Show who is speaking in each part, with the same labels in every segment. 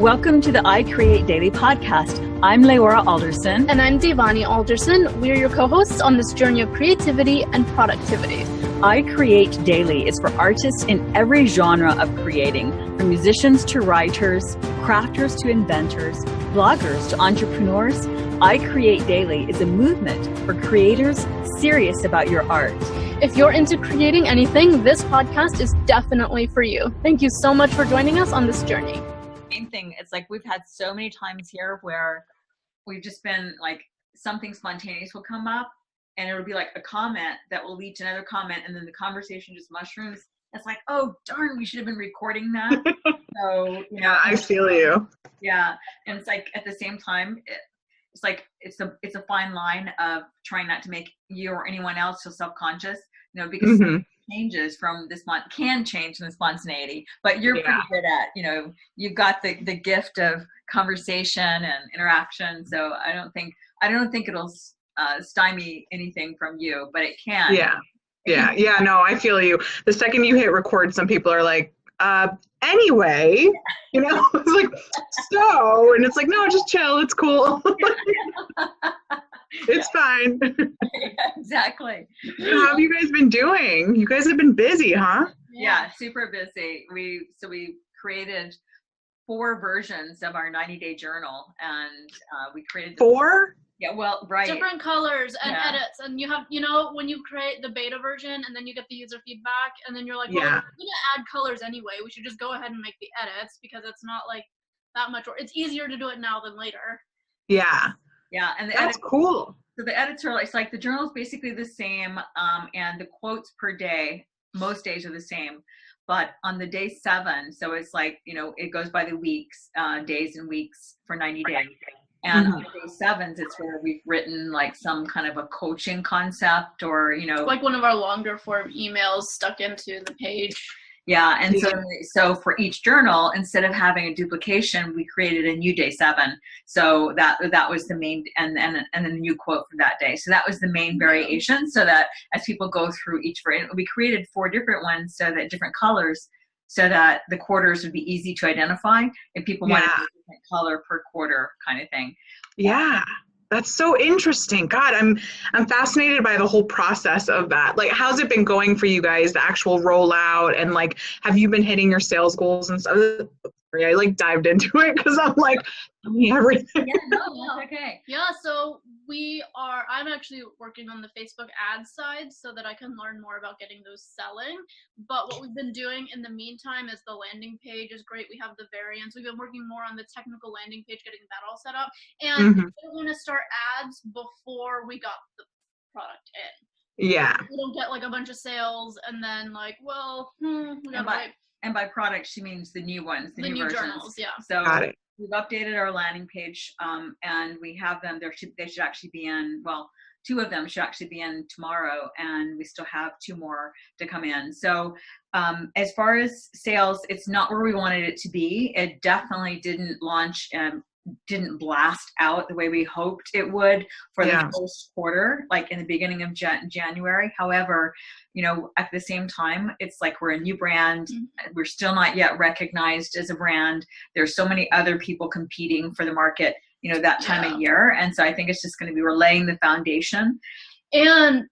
Speaker 1: Welcome to the I Create Daily podcast. I'm Leora Alderson.
Speaker 2: And I'm Devani Alderson. We're your co-hosts on this journey of creativity and productivity.
Speaker 1: I Create Daily is for artists in every genre of creating, from musicians to writers, crafters to inventors, bloggers to entrepreneurs. I Create Daily is a movement for creators serious about your art.
Speaker 2: If you're into creating anything, this podcast is definitely for you. Thank you so much for joining us on this journey.
Speaker 1: Main thing, it's like we've had so many times here where we've just been like, something spontaneous will come up and it'll be like a comment that will lead to another comment, and then the conversation just mushrooms. It's like, oh darn, we should have been recording that. So
Speaker 3: yeah, I feel you.
Speaker 1: Yeah, and it's like at the same time, it's like it's a fine line of trying not to make you or anyone else feel self-conscious, because changes from this month can change from the spontaneity, but you're pretty good at, you've got the gift of conversation and interaction. So I don't think it'll stymie anything from you, but it can.
Speaker 3: Yeah. No, I feel you. The second you hit record, some people are like, anyway, it's like, so, and it's like, no, just chill. It's cool. It's fine.
Speaker 1: Exactly.
Speaker 3: How have you guys been doing? You guys have been busy, huh?
Speaker 1: Yeah, super busy. We created 4 versions of our 90-day journal, and we created
Speaker 3: 4?
Speaker 1: Yeah, well, right.
Speaker 2: Different colors and edits, and you have, when you create the beta version and then you get the user feedback, and then you're like, well, we're gonna add colors anyway. We should just go ahead and make the edits because it's not like that much, or it's easier to do it now than later.
Speaker 3: Yeah.
Speaker 1: Yeah, and
Speaker 3: that's cool.
Speaker 1: So the edits are, it's like the journal is basically the same, and the quotes per day, most days are the same. But on the day 7, so it's like, it goes by the weeks, days and weeks for 90 days. And on day 7s, it's where we've written like some kind of a coaching concept, or,
Speaker 2: like one of our longer form emails stuck into the page.
Speaker 1: Yeah, and so for each journal, instead of having a duplication, we created a new day 7. So that was the main, and then a new quote for that day. So that was the main variation. So that as people go through each variant, we created 4 different ones, so that different colors, so that the quarters would be easy to identify if people wanted a different color per quarter kind of thing.
Speaker 3: Yeah. That's so interesting. God, I'm fascinated by the whole process of that. Like, how's it been going for you guys, the actual rollout, and like, have you been hitting your sales goals and stuff? I like dived into it because I'm like, tell me everything.
Speaker 1: Okay.
Speaker 2: Yeah, so I'm actually working on the Facebook ads side so that I can learn more about getting those selling. But what we've been doing in the meantime is the landing page is great. We have the variants. We've been working more on the technical landing page, getting that all set up. And we're going to start ads before we got the product in.
Speaker 3: Yeah.
Speaker 2: We don't get like a bunch of sales and then like, we gotta wait.
Speaker 1: And by product, she means the new ones, the new versions.
Speaker 2: Journals, yeah.
Speaker 1: So
Speaker 3: got it.
Speaker 1: We've updated our landing page, and we have them. They should actually be in. Well, 2 of them should actually be in tomorrow, and we still have 2 more to come in. So as far as sales, it's not where we wanted it to be. It definitely didn't launch. Didn't blast out the way we hoped it would for the first quarter, like in the beginning of January. However, at the same time, it's like we're a new brand. We're still not yet recognized as a brand. There's so many other people competing for the market, that time of year. And so I think it's just going to be, we're laying the foundation.
Speaker 2: And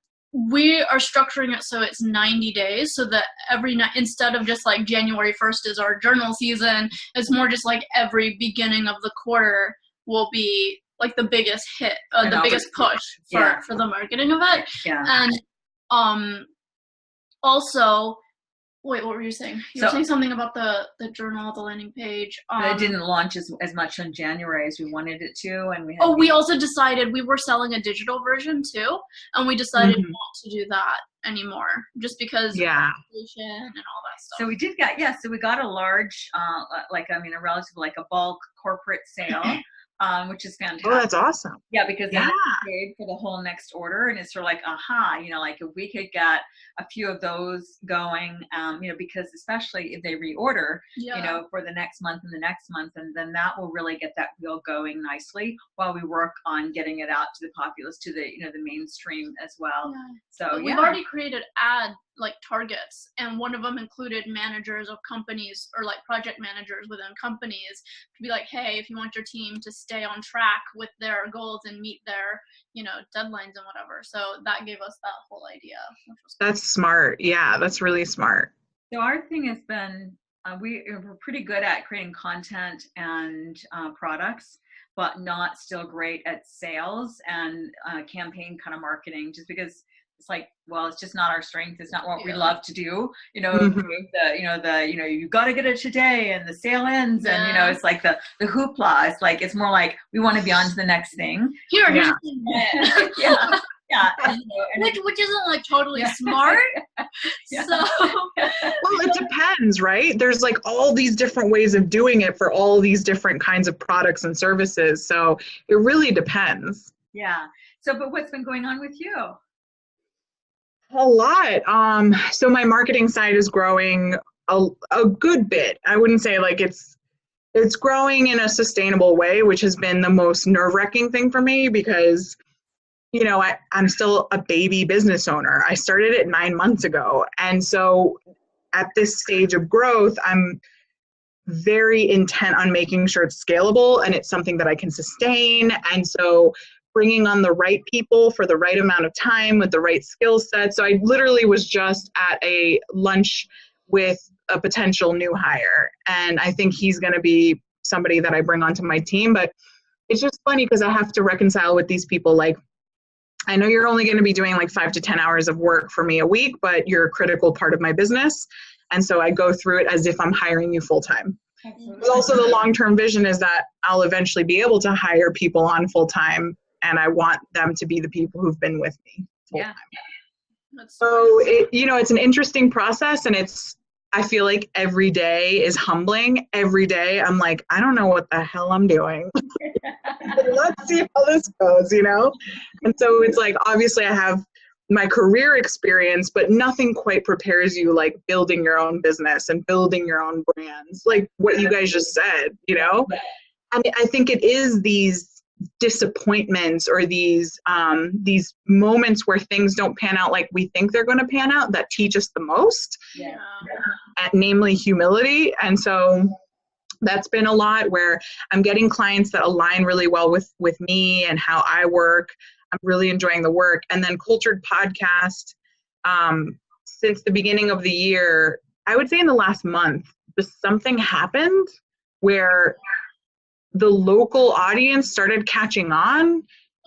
Speaker 2: we are structuring it so it's 90 days, so that every night, instead of just like January 1st is our journal season, it's more just like every beginning of the quarter will be like the biggest hit, the biggest push for the marketing of it.
Speaker 1: Yeah.
Speaker 2: And also, wait, what were you saying? You were saying something about the journal, the landing page.
Speaker 1: It didn't launch as much in January as we wanted it to, and we
Speaker 2: we also decided we were selling a digital version too, and we decided not to do that anymore, just because of inflation and all that stuff.
Speaker 1: So we did get we got a large, a relative, like a bulk corporate sale which is fantastic.
Speaker 3: Oh, that's awesome.
Speaker 1: Yeah, because then
Speaker 3: Yeah.
Speaker 1: it's paid for the whole next order, and it's sort of like, aha, like if we could get a few of those going, because especially if they reorder,
Speaker 2: Yeah.
Speaker 1: for the next month and the next month, and then that will really get that wheel going nicely while we work on getting it out to the populace, to the the mainstream as well.
Speaker 2: Yeah.
Speaker 1: So
Speaker 2: But we've already created ad targets, and one of them included managers of companies or project managers within companies to be like, hey, if you want your team to stay on track with their goals and meet their deadlines and whatever. So that gave us that whole idea, which was
Speaker 3: That's smart. Yeah, that's really smart.
Speaker 1: So our thing has been, we're pretty good at creating content and products, but not still great at sales and campaign kind of marketing, just because it's like, well, it's just not our strength. It's not what we love to do. You got to get it today, and the sale ends, and it's like the hoopla. It's like, it's more like we want to be on to the next thing.
Speaker 2: Here's
Speaker 1: Yeah. Yeah,
Speaker 2: which isn't totally smart.
Speaker 1: Yeah.
Speaker 2: So
Speaker 3: well, it depends, right? There's all these different ways of doing it for all these different kinds of products and services. So it really depends.
Speaker 1: Yeah. So, but what's been going on with you?
Speaker 3: A lot. So my marketing side is growing a good bit. I wouldn't say it's growing in a sustainable way, which has been the most nerve-wracking thing for me, because I'm still a baby business owner. I started it 9 months ago. And so at this stage of growth, I'm very intent on making sure it's scalable and it's something that I can sustain. And so bringing on the right people for the right amount of time with the right skill set. So I literally was just at a lunch with a potential new hire, and I think he's going to be somebody that I bring onto my team. But it's just funny because I have to reconcile with these people. I know you're only going to be doing 5 to 10 hours of work for me a week, but you're a critical part of my business. And so I go through it as if I'm hiring you full time. But also the long-term vision is that I'll eventually be able to hire people on full time, and I want them to be the people who've been with me full time. So it's an interesting process, and I feel like every day is humbling. Every day I'm like, I don't know what the hell I'm doing. Let's see how this goes, And so it's obviously I have my career experience, but nothing quite prepares you like building your own business and building your own brands, like what you guys just said, And I think it is these disappointments or these moments where things don't pan out like we think they're going to pan out that teach us the most, namely humility. And so that's been a lot where I'm getting clients that align really well with me and how I work. I'm really enjoying the work. And then Cultured Podcast, since the beginning of the year, I would say in the last month, just something happened where the local audience started catching on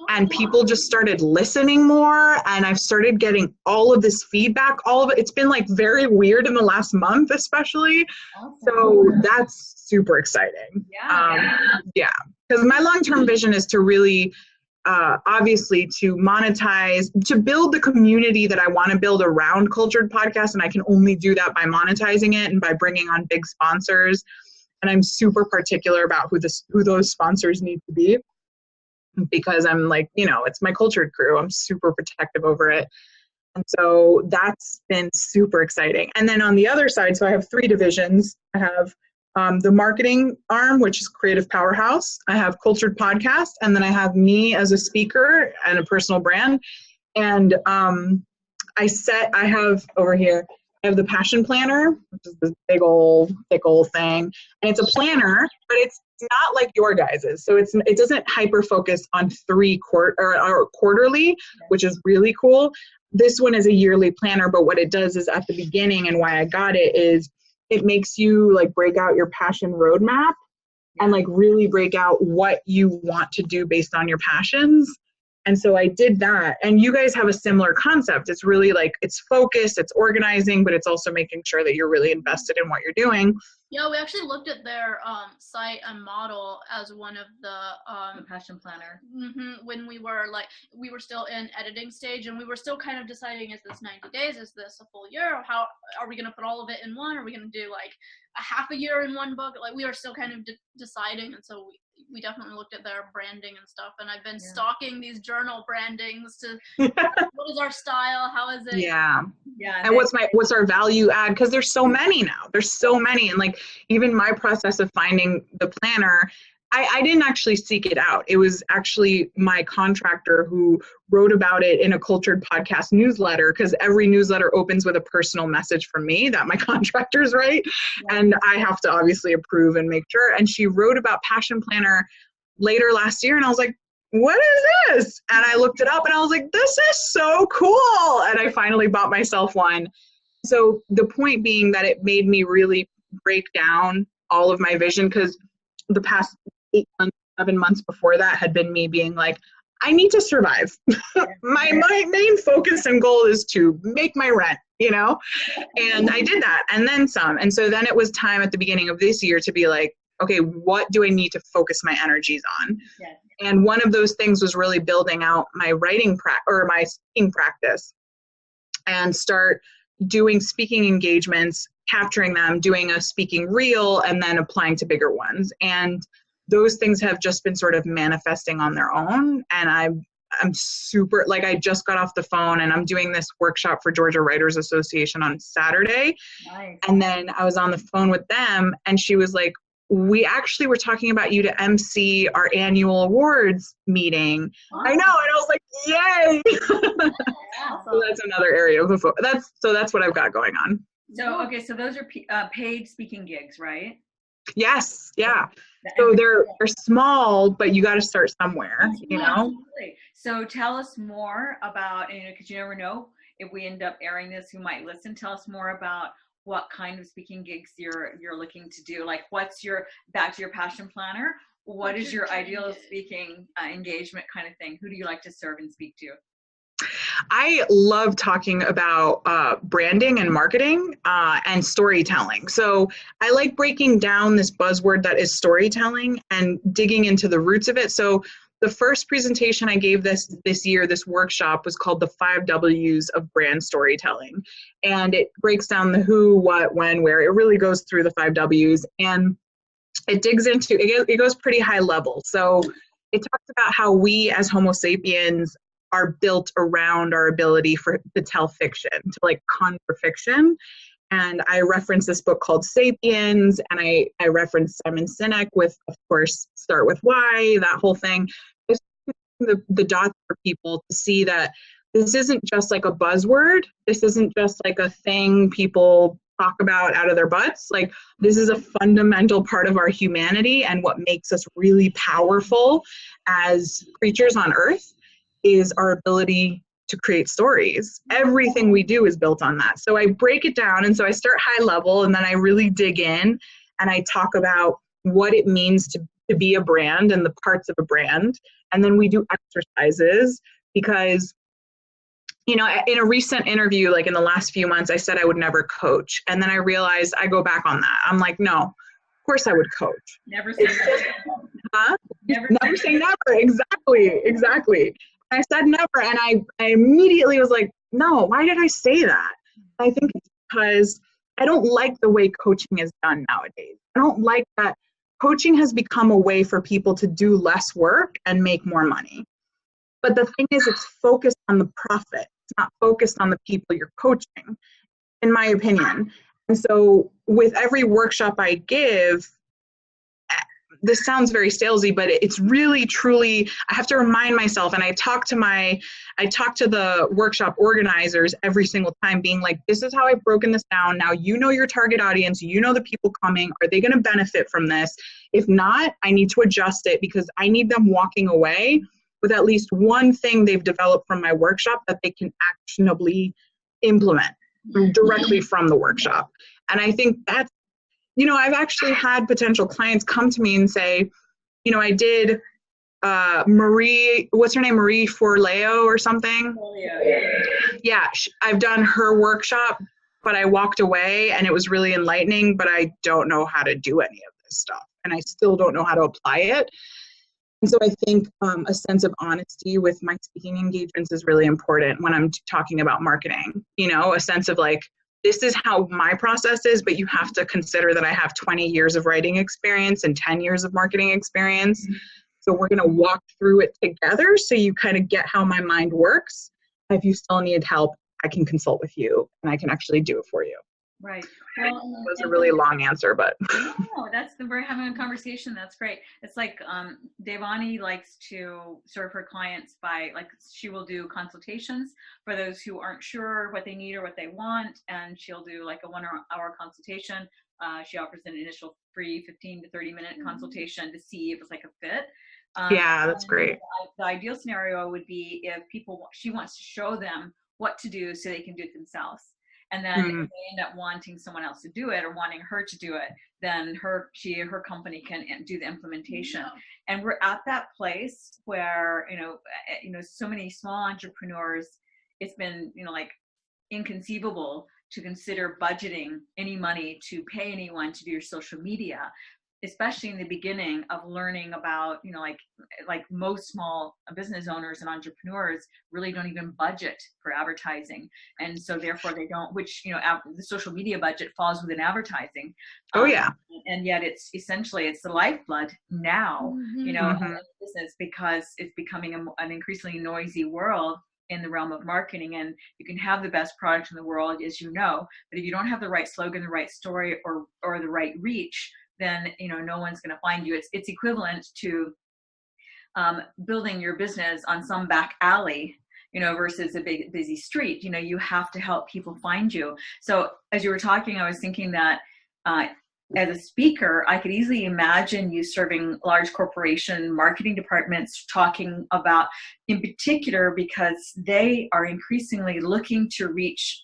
Speaker 3: and people just started listening more. And I've started getting all of this feedback, all of it. It's been very weird in the last month, especially.
Speaker 1: Awesome.
Speaker 3: So that's super exciting.
Speaker 1: Yeah.
Speaker 3: Because my long-term vision is to really, obviously to monetize, to build the community that I want to build around Cultured Podcast. And I can only do that by monetizing it and by bringing on big sponsors. And I'm super particular about who those sponsors need to be, because I'm it's my Cultured crew. I'm super protective over it. And so that's been super exciting. And then on the other side, so I have 3 divisions. I have the marketing arm, which is Creative Powerhouse. I have Cultured Podcast, and then I have me as a speaker and a personal brand. And I have over here, I have the Passion Planner, which is this big old, thick old thing. And it's a planner, but it's not like your guys's. So it doesn't hyper focus on quarterly, which is really cool. This one is a yearly planner, but what it does is at the beginning, and why I got it is it makes you break out your passion roadmap and really break out what you want to do based on your passions. And so I did that. And you guys have a similar concept. It's really it's focused, it's organizing, but it's also making sure that you're really invested in what you're doing.
Speaker 2: Yeah, we actually looked at their site and model as one of the
Speaker 1: Passion Planner.
Speaker 2: When we were still in editing stage, and we were still kind of deciding, is this 90 days? Is this a full year? Or how are we going to put all of it in one? Are we going to do a half a year in one book? We are still kind of deciding. And so we definitely looked at their branding and stuff. And I've been stalking these journal brandings to what is our style? How is it?
Speaker 3: Yeah.
Speaker 1: Yeah.
Speaker 3: And what's our value add? Because there's so many now. There's so many. And like even my process of finding the planner, I didn't actually seek it out. It was actually my contractor who wrote about it in a Cultured Podcast newsletter, because every newsletter opens with a personal message from me that my contractors write. And I have to obviously approve and make sure. And she wrote about Passion Planner later last year. And I was like, what is this? And I looked it up and I was like, this is so cool. And I finally bought myself one. So the point being that it made me really break down all of my vision, because the past 8 months, 7 months before that had been me being like, I need to survive. my main focus and goal is to make my rent, you know? And I did that and then some. And so then it was time at the beginning of this year to be like, okay, what do I need to focus my energies on?
Speaker 1: Yes.
Speaker 3: And one of those things was really building out my writing or my speaking practice, and start doing speaking engagements, capturing them, doing a speaking reel, and then applying to bigger ones. And those things have just been sort of manifesting on their own. And I'm super, like, I just got off the phone and I'm doing this workshop for Georgia Writers Association on Saturday.
Speaker 1: Nice.
Speaker 3: And then I was on the phone with them and she was like, we actually were talking about you to MC our annual awards meeting. I know. And I was like, yay. So that's another area of that's what I've got going on.
Speaker 1: So, okay. So those are paid speaking gigs, right?
Speaker 3: Yes. Yeah. So they're small, but you got to start somewhere, you know?
Speaker 1: Absolutely. So tell us more about, because you never know if we end up airing this, who might listen. Tell us more about what kind of speaking gigs you're looking to do. Like, what's back to your Passion Planner, what is your ideal speaking engagement kind of thing? Who do you like to serve and speak to?
Speaker 3: I love talking about branding and marketing and storytelling. So I like breaking down this buzzword that is storytelling and digging into the roots of it. So the first presentation I gave this year, this workshop, was called the 5 W's of brand storytelling. And it breaks down the who, what, when, where. It really goes through the 5 W's. And it digs into, it goes pretty high level. So it talks about how we as Homo sapiens are built around our ability to tell fiction, to like conjure fiction. And I reference this book called Sapiens, and I reference Simon Sinek with, of course, Start With Why, that whole thing. Just the dots for people to see that this isn't just like a buzzword. This isn't just like a thing people talk about out of their butts. Like, this is a fundamental part of our humanity, and what makes us really powerful as creatures on Earth is our ability to create stories. Everything we do is built on that. So I break it down, and so I start high level, and then I really dig in and I talk about what it means to be a brand and the parts of a brand. And then we do exercises, because, you know, in a recent interview, like in the last few months, I said I would never coach. And then I realized I go back on that. I'm like, no, of course I would coach.
Speaker 1: Never say never.
Speaker 3: Huh? Never say never. Exactly. I said never, and I immediately was like, no, why did I say that? I think it's because I don't like the way coaching is done nowadays. I don't like that coaching has become a way for people to do less work and make more money. But the thing is, it's focused on the profit. It's not focused on the people you're coaching, in my opinion. And so with every workshop I give, this sounds very salesy, but it's really, truly, I have to remind myself, and I talk to the workshop organizers every single time, being like, this is how I've broken this down. Now, you know your target audience, you know the people coming. Are they going to benefit from this? If not, I need to adjust it, because I need them walking away with at least one thing they've developed from my workshop that they can actionably implement directly from the workshop. And I think that's, you know, I've actually had potential clients come to me and say, you know, I did Marie, what's her name? Marie Forleo or something? Yeah, I've done her workshop, but I walked away and it was really enlightening, but I don't know how to do any of this stuff. And I still don't know how to apply it. And so I think a sense of honesty with my speaking engagements is really important when I'm talking about marketing. You know, a sense of like, this is how my process is, but you have to consider that I have 20 years of writing experience and 10 years of marketing experience. So we're going to walk through it together so you kind of get how my mind works. If you still need help, I can consult with you and I can actually do it for you.
Speaker 1: Right.
Speaker 3: Well, it was a really long answer, but
Speaker 1: no, we're having a conversation. That's great. It's like Devani likes to serve her clients by, like, she will do consultations for those who aren't sure what they need or what they want, and she'll do like a 1 hour consultation. She offers an initial free 15 to 30-minute consultation to see if it's like a fit.
Speaker 3: Yeah, that's great.
Speaker 1: The ideal scenario would be if she wants to show them what to do so they can do it themselves. And then if they end up wanting someone else to do it or wanting her to do it, then her company can do the implementation. And we're at that place where, so many small entrepreneurs, it's been, like inconceivable to consider budgeting any money to pay anyone to do your social media, especially in the beginning of learning about, like most small business owners and entrepreneurs really don't even budget for advertising. And so therefore they don't, which, the social media budget falls within advertising.
Speaker 3: Oh yeah.
Speaker 1: And yet it's essentially, it's the lifeblood now, of business, because it's becoming an increasingly noisy world in the realm of marketing. And you can have the best product in the world, as you know, but if you don't have the right slogan, the right story, or the right reach, then no one's going to find you. It's equivalent to building your business on some back alley, versus a big busy street. You have to help people find you. So as you were talking, I was thinking that as a speaker, I could easily imagine you serving large corporation marketing departments, talking about, in particular, because they are increasingly looking to reach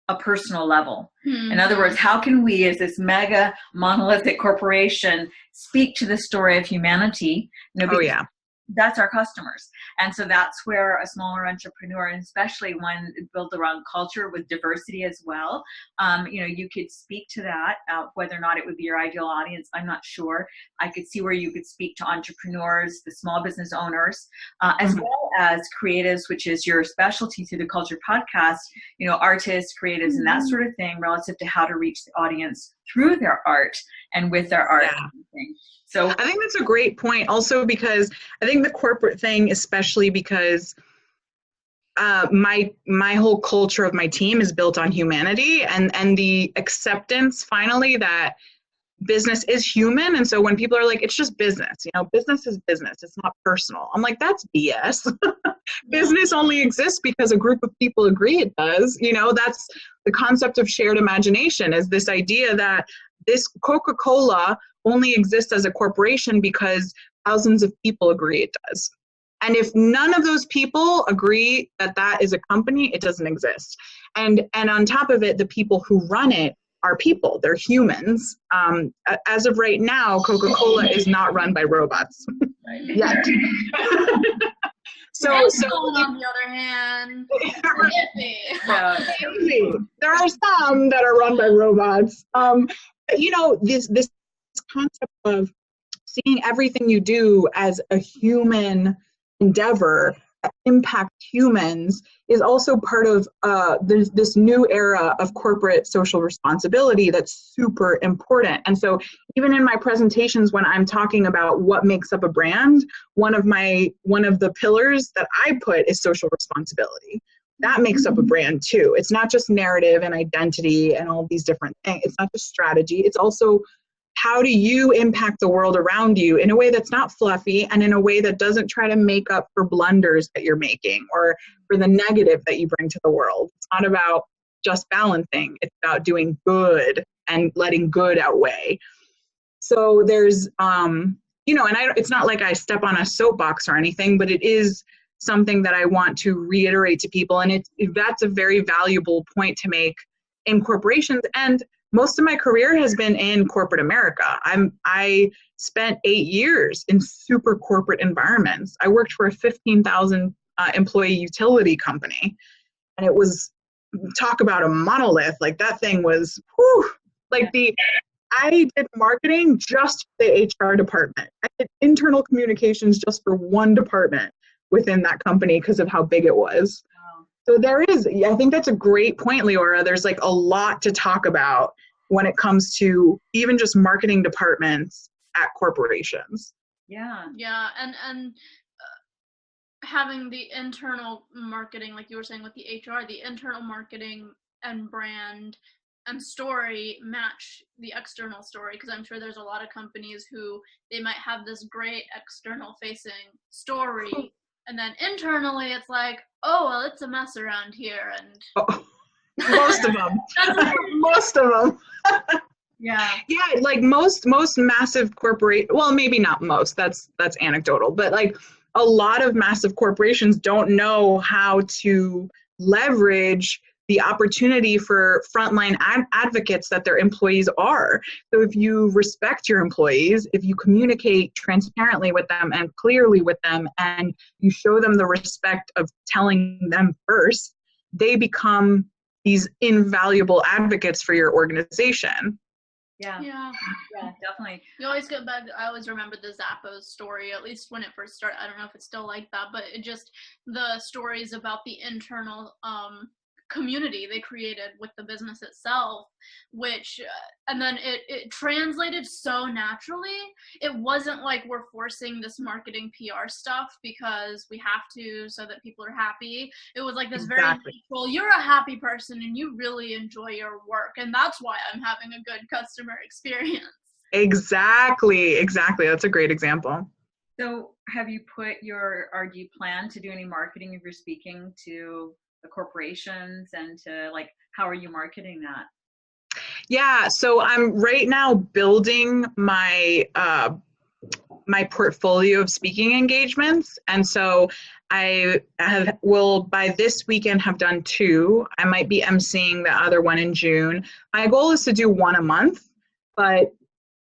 Speaker 1: a personal level. In other words, how can we, as this mega monolithic corporation, speak to the story of humanity? That's our customers. And so that's where a smaller entrepreneur, and especially one built around culture with diversity as well, you could speak to that, whether or not it would be your ideal audience, I'm not sure. I could see where you could speak to entrepreneurs, the small business owners, as well as creatives, which is your specialty through the Culture Podcast, artists, creatives, and that sort of thing, relative to how to reach the audience through their art and with their art.
Speaker 3: Yeah. So I think that's a great point also, because I think the corporate thing, especially because my whole culture of my team is built on humanity and the acceptance finally that business is human. And so when people are like, it's just business, business is business, it's not personal. I'm like, that's BS. Business only exists because a group of people agree it does. That's the concept of shared imagination, is this idea that this Coca-Cola only exists as a corporation because thousands of people agree it does. And if none of those people agree that that is a company, it doesn't exist. And on top of it, the people who run it are people. They're humans. As of right now, Coca-Cola is not run by robots yet. So
Speaker 2: on the other hand,
Speaker 3: there are some that are run by robots. This concept of seeing everything you do as a human endeavor that impacts humans is also part of this new era of corporate social responsibility that's super important. And so even in my presentations, when I'm talking about what makes up a brand, one of the pillars that I put is social responsibility. That makes up a brand too. It's not just narrative and identity and all these different things. It's not just strategy. It's also, how do you impact the world around you in a way that's not fluffy and in a way that doesn't try to make up for blunders that you're making or for the negative that you bring to the world? It's not about just balancing. It's about doing good and letting good outweigh. So there's, and it's not like I step on a soapbox or anything, but it is something that I want to reiterate to people. And that's a very valuable point to make in corporations. And most of my career has been in corporate America. I spent 8 years in super corporate environments. I worked for a 15,000 employee utility company, and it was, talk about a monolith. Like that thing was, I did marketing just for the HR department. I did internal communications just for one department within that company because of how big it was. So there is, I think that's a great point, Leora. There's like a lot to talk about when it comes to even just marketing departments at corporations.
Speaker 1: Yeah.
Speaker 2: Yeah, and having the internal marketing, like you were saying with the HR, the internal marketing and brand and story match the external story, because I'm sure there's a lot of companies who they might have this great external facing story, and then internally it's like, oh well, it's a mess around here, and
Speaker 3: Oh, most of them. Most of them.
Speaker 1: Yeah.
Speaker 3: Yeah, like most massive corporate, well, maybe not most, that's anecdotal, but like a lot of massive corporations don't know how to leverage the opportunity for frontline advocates that their employees are. So if you respect your employees, if you communicate transparently with them and clearly with them, and you show them the respect of telling them first, they become these invaluable advocates for your organization.
Speaker 1: Yeah.
Speaker 2: yeah.
Speaker 1: Yeah, definitely.
Speaker 2: You always get back. I always remember the Zappos story, at least when it first started. I don't know if it's still like that, but it just the stories about the internal community they created with the business itself, which and then it translated so naturally. It wasn't like we're forcing this marketing PR stuff because we have to so that people are happy. It was like this very natural, you're a happy person and you really enjoy your work, and that's why I'm having a good customer experience.
Speaker 3: Exactly. That's a great example.
Speaker 1: So have you put or do you plan to do any marketing if you're speaking to the corporations, and to like, how are you marketing that?
Speaker 3: Yeah, so I'm right now building my my portfolio of speaking engagements, and so I will by this weekend have done 2. I might be emceeing the other one in June. My goal is to do 1 a month, but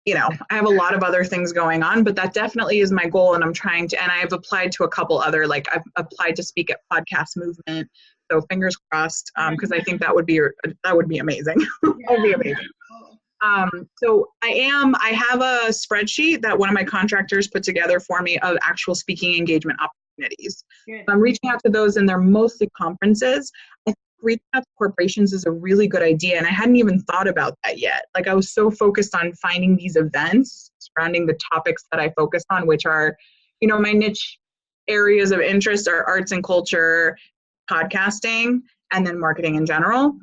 Speaker 3: you know, I have a lot of other things going on, but that definitely is my goal, and I'm trying to, and I've applied to a couple other, like I've applied to speak at Podcast Movement, so fingers crossed, because I think that would be amazing. That would be amazing. So I have a spreadsheet that one of my contractors put together for me of actual speaking engagement opportunities.
Speaker 1: Good.
Speaker 3: I'm reaching out to those, and they're mostly conferences. I think reaching out to corporations is a really good idea, and I hadn't even thought about that yet. Like I was so focused on finding these events surrounding the topics that I focused on, which are, you know, my niche areas of interest are arts and culture, podcasting, and then marketing in general.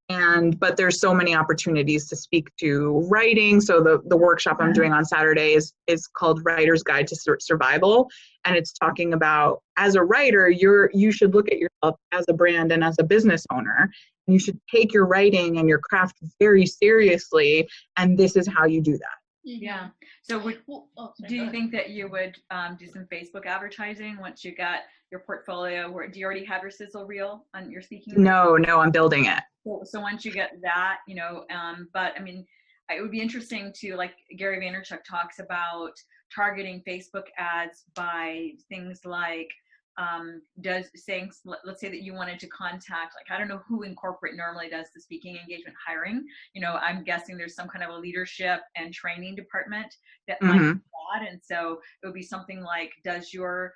Speaker 3: But there's so many opportunities to speak to writing. So the workshop I'm doing on Saturday is called Writer's Guide to Survival. And it's talking about, as a writer, you should look at yourself as a brand and as a business owner. And you should take your writing and your craft very seriously. And this is how you do that.
Speaker 1: Yeah. So do you think that you would do some Facebook advertising once you got your portfolio? Do you already have your sizzle reel on your speaking?
Speaker 3: No, I'm building it.
Speaker 1: So once you get that, you know, but I mean, it would be interesting to, like Gary Vaynerchuk talks about, targeting Facebook ads by things like, let's say that you wanted to contact, like, I don't know who in corporate normally does the speaking engagement hiring. You know, I'm guessing there's some kind of a leadership and training department that might do that. And so it would be something like, does your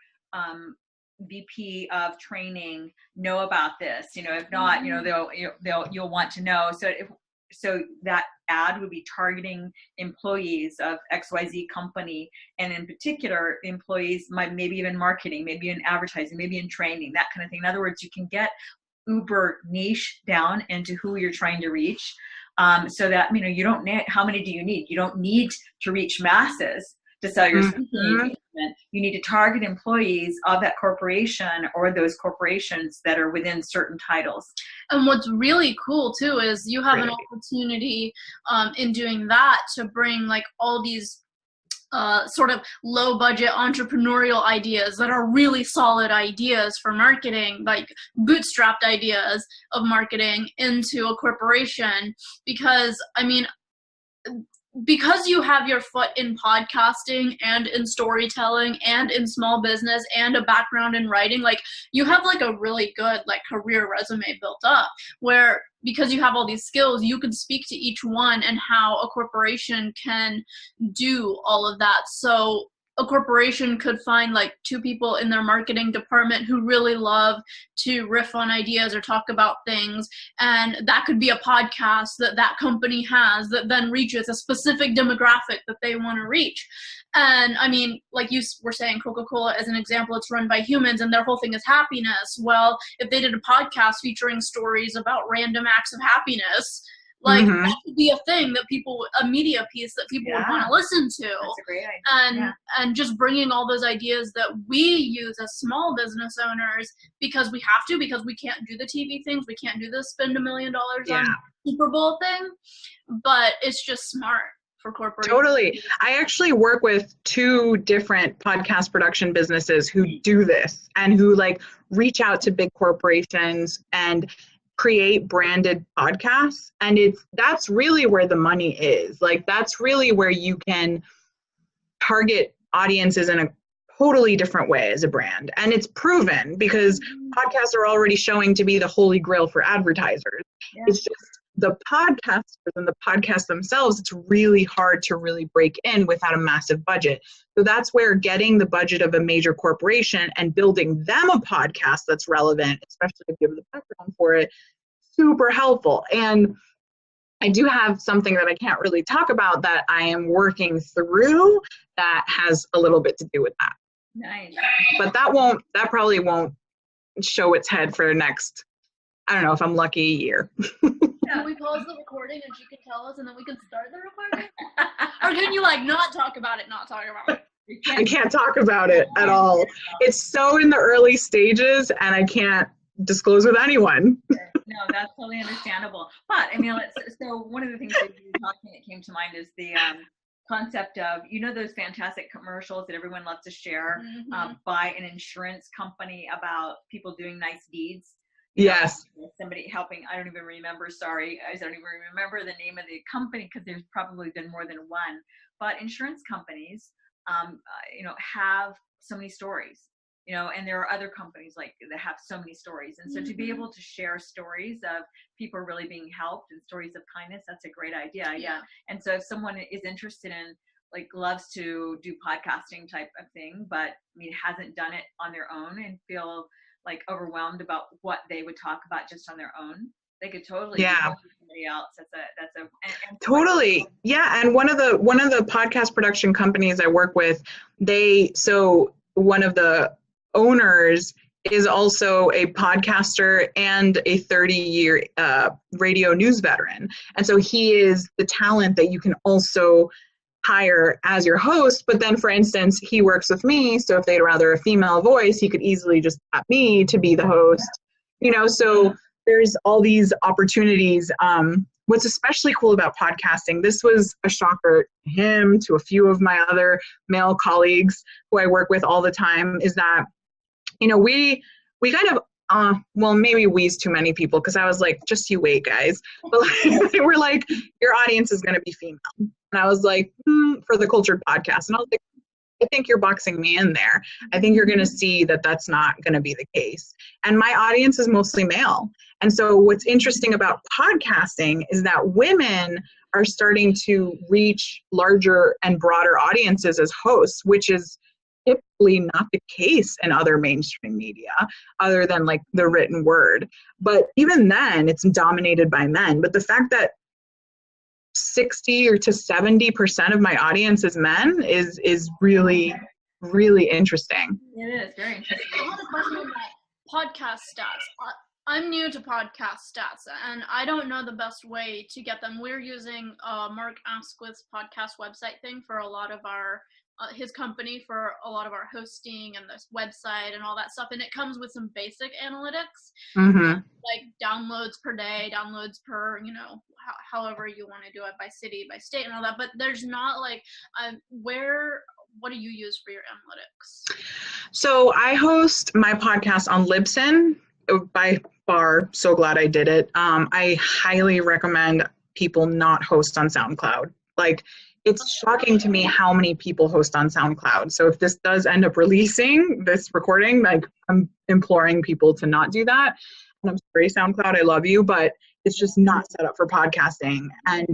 Speaker 1: VP of training know about this? You know, if not, you know, you'll want to know. So that ad would be targeting employees of XYZ company, and in particular, employees maybe even marketing, maybe in advertising, maybe in training, that kind of thing. In other words, you can get uber niche down into who you're trying to reach, so that, you know, you don't need, how many do you need? You don't need to reach masses to sell your speaking engagement. You need to target employees of that corporation or those corporations that are within certain titles.
Speaker 2: And what's really cool too is you have an opportunity in doing that to bring like all these sort of low budget entrepreneurial ideas that are really solid ideas for marketing, like bootstrapped ideas of marketing, into a corporation. Because I mean, because you have your foot in podcasting and in storytelling and in small business and a background in writing, like you have like a really good like career resume built up, where because you have all these skills, you can speak to each one and how a corporation can do all of that. So a corporation could find like 2 people in their marketing department who really love to riff on ideas or talk about things, and that could be a podcast that that company has that then reaches a specific demographic that they want to reach. And I mean, like you were saying, Coca-Cola as an example, it's run by humans and their whole thing is happiness. Well, if they did a podcast featuring stories about random acts of happiness, like that could be a thing that people, a media piece that people would want to listen to.
Speaker 1: That's a great idea.
Speaker 2: And just bringing all those ideas that we use as small business owners because we have to, because we can't do the TV things, we can't do the spend $1 million on Super Bowl thing, but it's just smart for corporations.
Speaker 3: Totally. I actually work with 2 different podcast production businesses who do this and who like reach out to big corporations and create branded podcasts. And that's really where the money is. Like, that's really where you can target audiences in a totally different way as a brand. And it's proven because podcasts are already showing to be the holy grail for advertisers. Yeah. It's just the podcasters and the podcasts themselves, it's really hard to really break in without a massive budget. So that's where getting the budget of a major corporation and building them a podcast that's relevant, especially if you have the background for it, super helpful. And I do have something that I can't really talk about that I am working through that has a little bit to do with that.
Speaker 1: Nice.
Speaker 3: But that probably won't show its head for next, I don't know, if I'm lucky, a year.
Speaker 2: Can we pause the recording and she can tell us and then we can start the recording? Or can you like not talk about it?
Speaker 3: I can't talk about it at all. It's so in the early stages and I can't disclose with anyone.
Speaker 1: No, that's totally understandable. But I mean, so one of the things that you were talking that came to mind is the concept of, you know, those fantastic commercials that everyone loves to share by an insurance company about people doing nice deeds.
Speaker 3: Yes.
Speaker 1: Somebody helping, I don't even remember the name of the company because there's probably been more than one. But insurance companies, have so many stories, and there are other companies like that have so many stories. And so to be able to share stories of people really being helped and stories of kindness, that's a great idea. Yeah. And so if someone is interested in, like, loves to do podcasting type of thing, but hasn't done it on their own and feel like overwhelmed about what they would talk about just on their own, they could totally do somebody else. Totally.
Speaker 3: Yeah. And one of the podcast production companies I work with, one of the owners is also a podcaster and a 30-year radio news veteran. And so he is the talent that you can also hire as your host. But then, for instance, he works with me. So if they'd rather a female voice, he could easily just tap me to be the host, so there's all these opportunities. What's especially cool about podcasting, this was a shocker to him, to a few of my other male colleagues who I work with all the time, is that, we kind of, maybe we's too many people, because I was like, just you wait, guys. But they were like, your audience is going to be female. And I was like, for the Cultured Podcast. And I was like, I think you're boxing me in there. I think you're going to see that that's not going to be the case. And my audience is mostly male. And so what's interesting about podcasting is that women are starting to reach larger and broader audiences as hosts, which is typically not the case in other mainstream media other than like the written word. But even then, it's dominated by men. But the fact that 60 or to 70% of my audience is men is really, really interesting.
Speaker 1: It is very interesting.
Speaker 2: I have a question about podcast stats. I'm new to podcast stats and I don't know the best way to get them. We're using Mark Asquith's podcast website thing for a lot of our his company for a lot of our hosting and this website and all that stuff, and it comes with some basic analytics, like downloads per day, downloads per, however you want to do it, by city, by state, and all that. But there's not like what do you use for your analytics? So
Speaker 3: I host my podcast on Libsyn. By far, so glad I did it. I highly recommend people not host on SoundCloud. Like, it's shocking to me how many people host on SoundCloud. So if this does end up releasing, this recording, like, I'm imploring people to not do that. And I'm sorry, SoundCloud, I love you, but it's just not set up for podcasting. And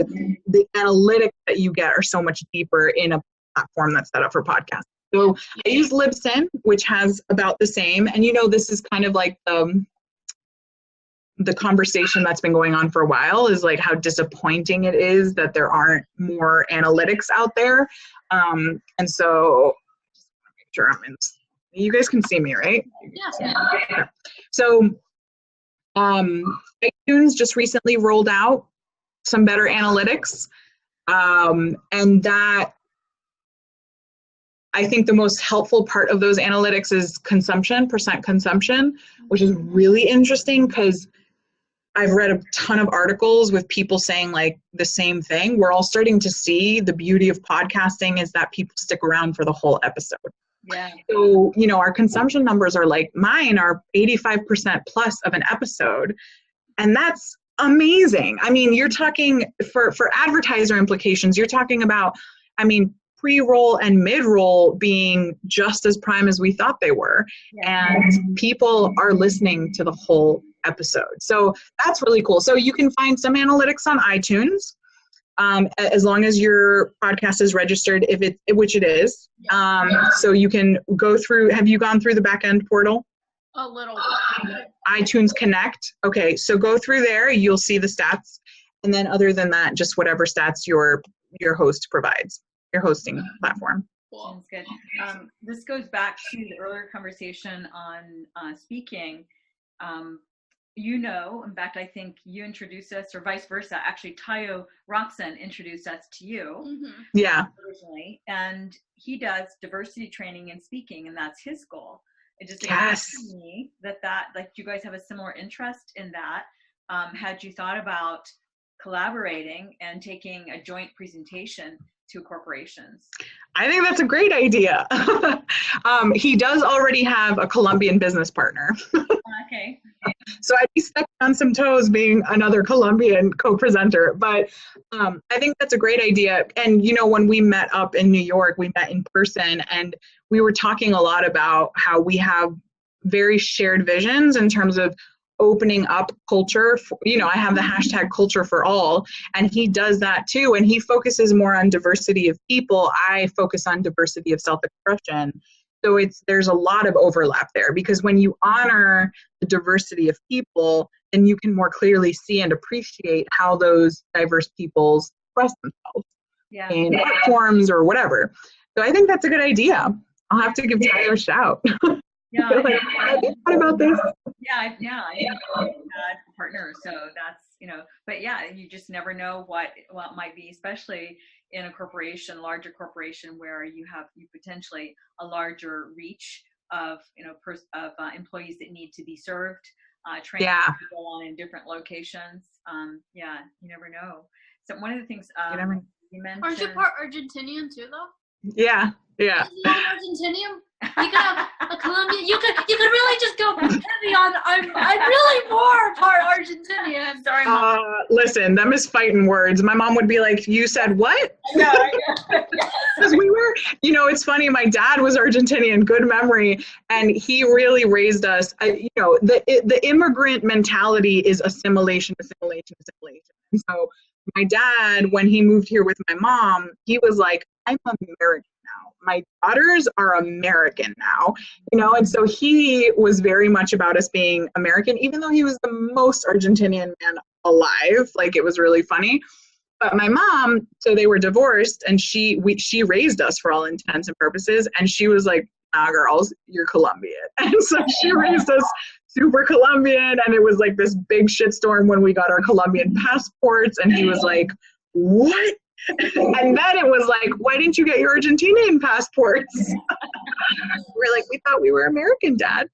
Speaker 3: the analytics that you get are so much deeper in a platform that's set up for podcasting. So I use Libsyn, which has about the same. And this is kind of like the conversation that's been going on for a while, is like how disappointing it is that there aren't more analytics out there. And so just want to make sure you guys can see me, right?
Speaker 2: Yeah.
Speaker 3: Okay. So iTunes just recently rolled out some better analytics. And that, I think the most helpful part of those analytics is percent consumption, which is really interesting because I've read a ton of articles with people saying like the same thing. We're all starting to see the beauty of podcasting is that people stick around for the whole episode.
Speaker 1: Yeah.
Speaker 3: So, our consumption numbers are like, mine are 85% plus of an episode. And that's amazing. I mean, you're talking for advertiser implications, you're talking about, pre-roll and mid-roll being just as prime as we thought they were. Yeah. And people are listening to the whole episode. So that's really cool. So you can find some analytics on iTunes, as long as your podcast is registered, which it is. So you can go through, have you gone through the back-end portal?
Speaker 2: A little bit.
Speaker 3: iTunes Connect. Okay, so go through there, you'll see the stats. And then other than that, just whatever stats your host provides, your hosting platform.
Speaker 1: Sounds good. This goes back to the earlier conversation on speaking. In fact, I think you introduced us, or vice versa. Actually, Tayo Roxon introduced us to you.
Speaker 2: Mm-hmm.
Speaker 3: Yeah.
Speaker 1: Originally, and he does diversity training and speaking, and that's his goal. It just
Speaker 3: yes.
Speaker 1: to me that like you guys have a similar interest in that. Had you thought about collaborating and taking a joint presentation to corporations?
Speaker 3: I think that's a great idea. He does already have a Colombian business partner.
Speaker 1: Okay.
Speaker 3: So I'd be stepping on some toes being another Colombian co-presenter, but I think that's a great idea. And when we met up in New York, we met in person, and we were talking a lot about how we have very shared visions in terms of opening up culture. I have the hashtag culture for all, and he does that too. And he focuses more on diversity of people. I focus on diversity of self-expression. So there's a lot of overlap there, because when you honor the diversity of people, then you can more clearly see and appreciate how those diverse peoples express themselves in art forms or whatever. So I think that's a good idea. I'll have to give Tyler a shout.
Speaker 1: Yeah.
Speaker 3: What about this?
Speaker 1: Yeah. I had a partner, so that's, but yeah, you just never know what it might be, especially in a larger corporation, where you potentially a larger reach of, employees that need to be served, training go on in different locations. You never know. So one of the things you mentioned.
Speaker 2: Aren't you part Argentinian too, though?
Speaker 3: Yeah.
Speaker 2: Is he Argentinian? You could have a Colombian. You could really just go heavy on. I'm really more part Argentinian. Sorry, Mom.
Speaker 3: Listen, them is fighting words. My mom would be like, "You said what?"
Speaker 1: No.
Speaker 3: Because we were, it's funny. My dad was Argentinian, good memory, and he really raised us. The immigrant mentality is assimilation. And so my dad, when he moved here with my mom, he was like, "I'm American now. My daughters are American now," and so he was very much about us being American, even though he was the most Argentinian man alive. Like, it was really funny. But my mom, so they were divorced, and she raised us for all intents and purposes, and she was like, "Nah, girls, you're Colombian." And so she raised us super Colombian, and it was like this big shitstorm when we got our Colombian passports, and he was like, "What?" And then it was like, "Why didn't you get your Argentinian passports?" We're like, "We thought we were American, Dad."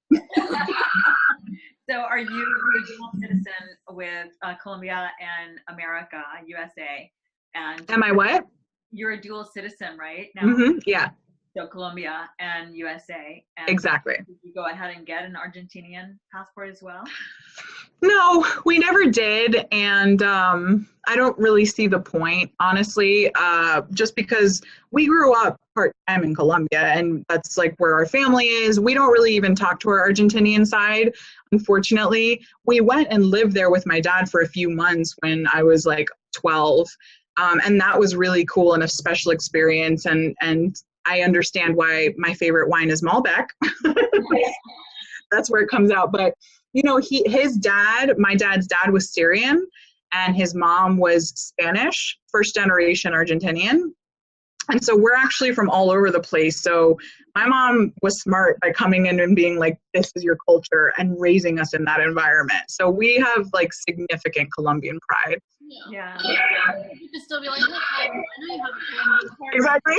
Speaker 1: So are you a dual citizen with Colombia and America, USA? And
Speaker 3: am I what?
Speaker 1: You're a dual citizen, right? Now?
Speaker 3: Mm-hmm. Yeah.
Speaker 1: So Colombia and USA. And
Speaker 3: exactly.
Speaker 1: Did you go ahead and get an Argentinian passport as well?
Speaker 3: No, we never did. And I don't really see the point, honestly, just because we grew up part-time in Colombia, and that's like where our family is. We don't really even talk to our Argentinian side, unfortunately. We went and lived there with my dad for a few months when I was like 12. And that was really cool and a special experience. And I understand why my favorite wine is Malbec. That's where it comes out. But, you know, my dad's dad was Syrian and his mom was Spanish, first generation Argentinian. And so we're actually from all over the place. So my mom was smart by coming in and being like, this is your culture, and raising us in that environment. So we have like significant Colombian pride.
Speaker 1: Yeah.
Speaker 2: You could still be like, look, I know you have a Colombian part,
Speaker 3: Exactly.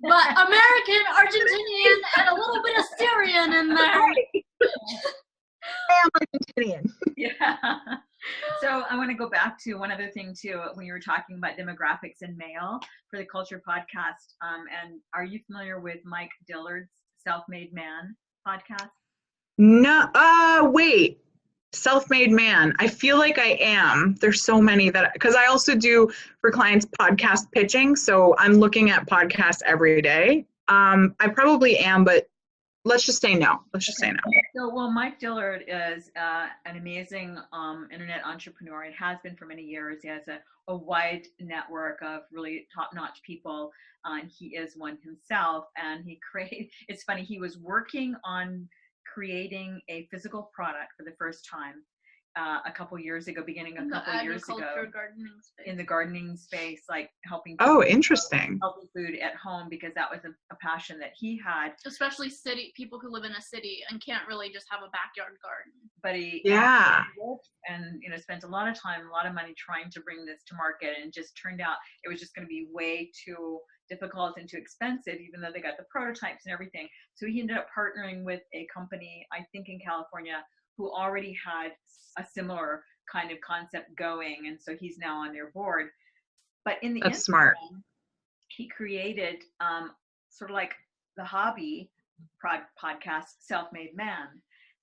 Speaker 2: but American, Argentinian, and a little bit of Syrian in there.
Speaker 3: I am Argentinian.
Speaker 1: Yeah. So I want to go back to one other thing too, when you were talking about demographics and male for the Culture Podcast. And are you familiar with Mike Dillard's Self-Made Man podcast?
Speaker 3: No, wait. Self-Made Man. I feel like I am. There's so many because I also do for clients podcast pitching. So I'm looking at podcasts every day. I probably am, but let's just say no. Let's just say no.
Speaker 1: So, well, Mike Dillard is an amazing internet entrepreneur. It has been for many years. He has a wide network of really top-notch people, and he is one himself. And it's funny, he was working on creating a physical product for the first time a couple years ago, beginning a couple years ago,
Speaker 2: gardening space.
Speaker 1: in the gardening space, like helping
Speaker 3: Interesting.
Speaker 1: healthy food at home, because that was a passion that he had.
Speaker 2: Especially people who live in a city and can't really just have a backyard garden.
Speaker 1: But he and you know, spent a lot of time, a lot of money trying to bring this to market, and just turned out it was just going to be way too difficult and too expensive, even though they got the prototypes and everything. So he ended up partnering with a company, I think in California, who already had a similar kind of concept going, and so he's now on their board. But in the
Speaker 3: That's smart.
Speaker 1: He created sort of like the hobby podcast, Self-Made Man,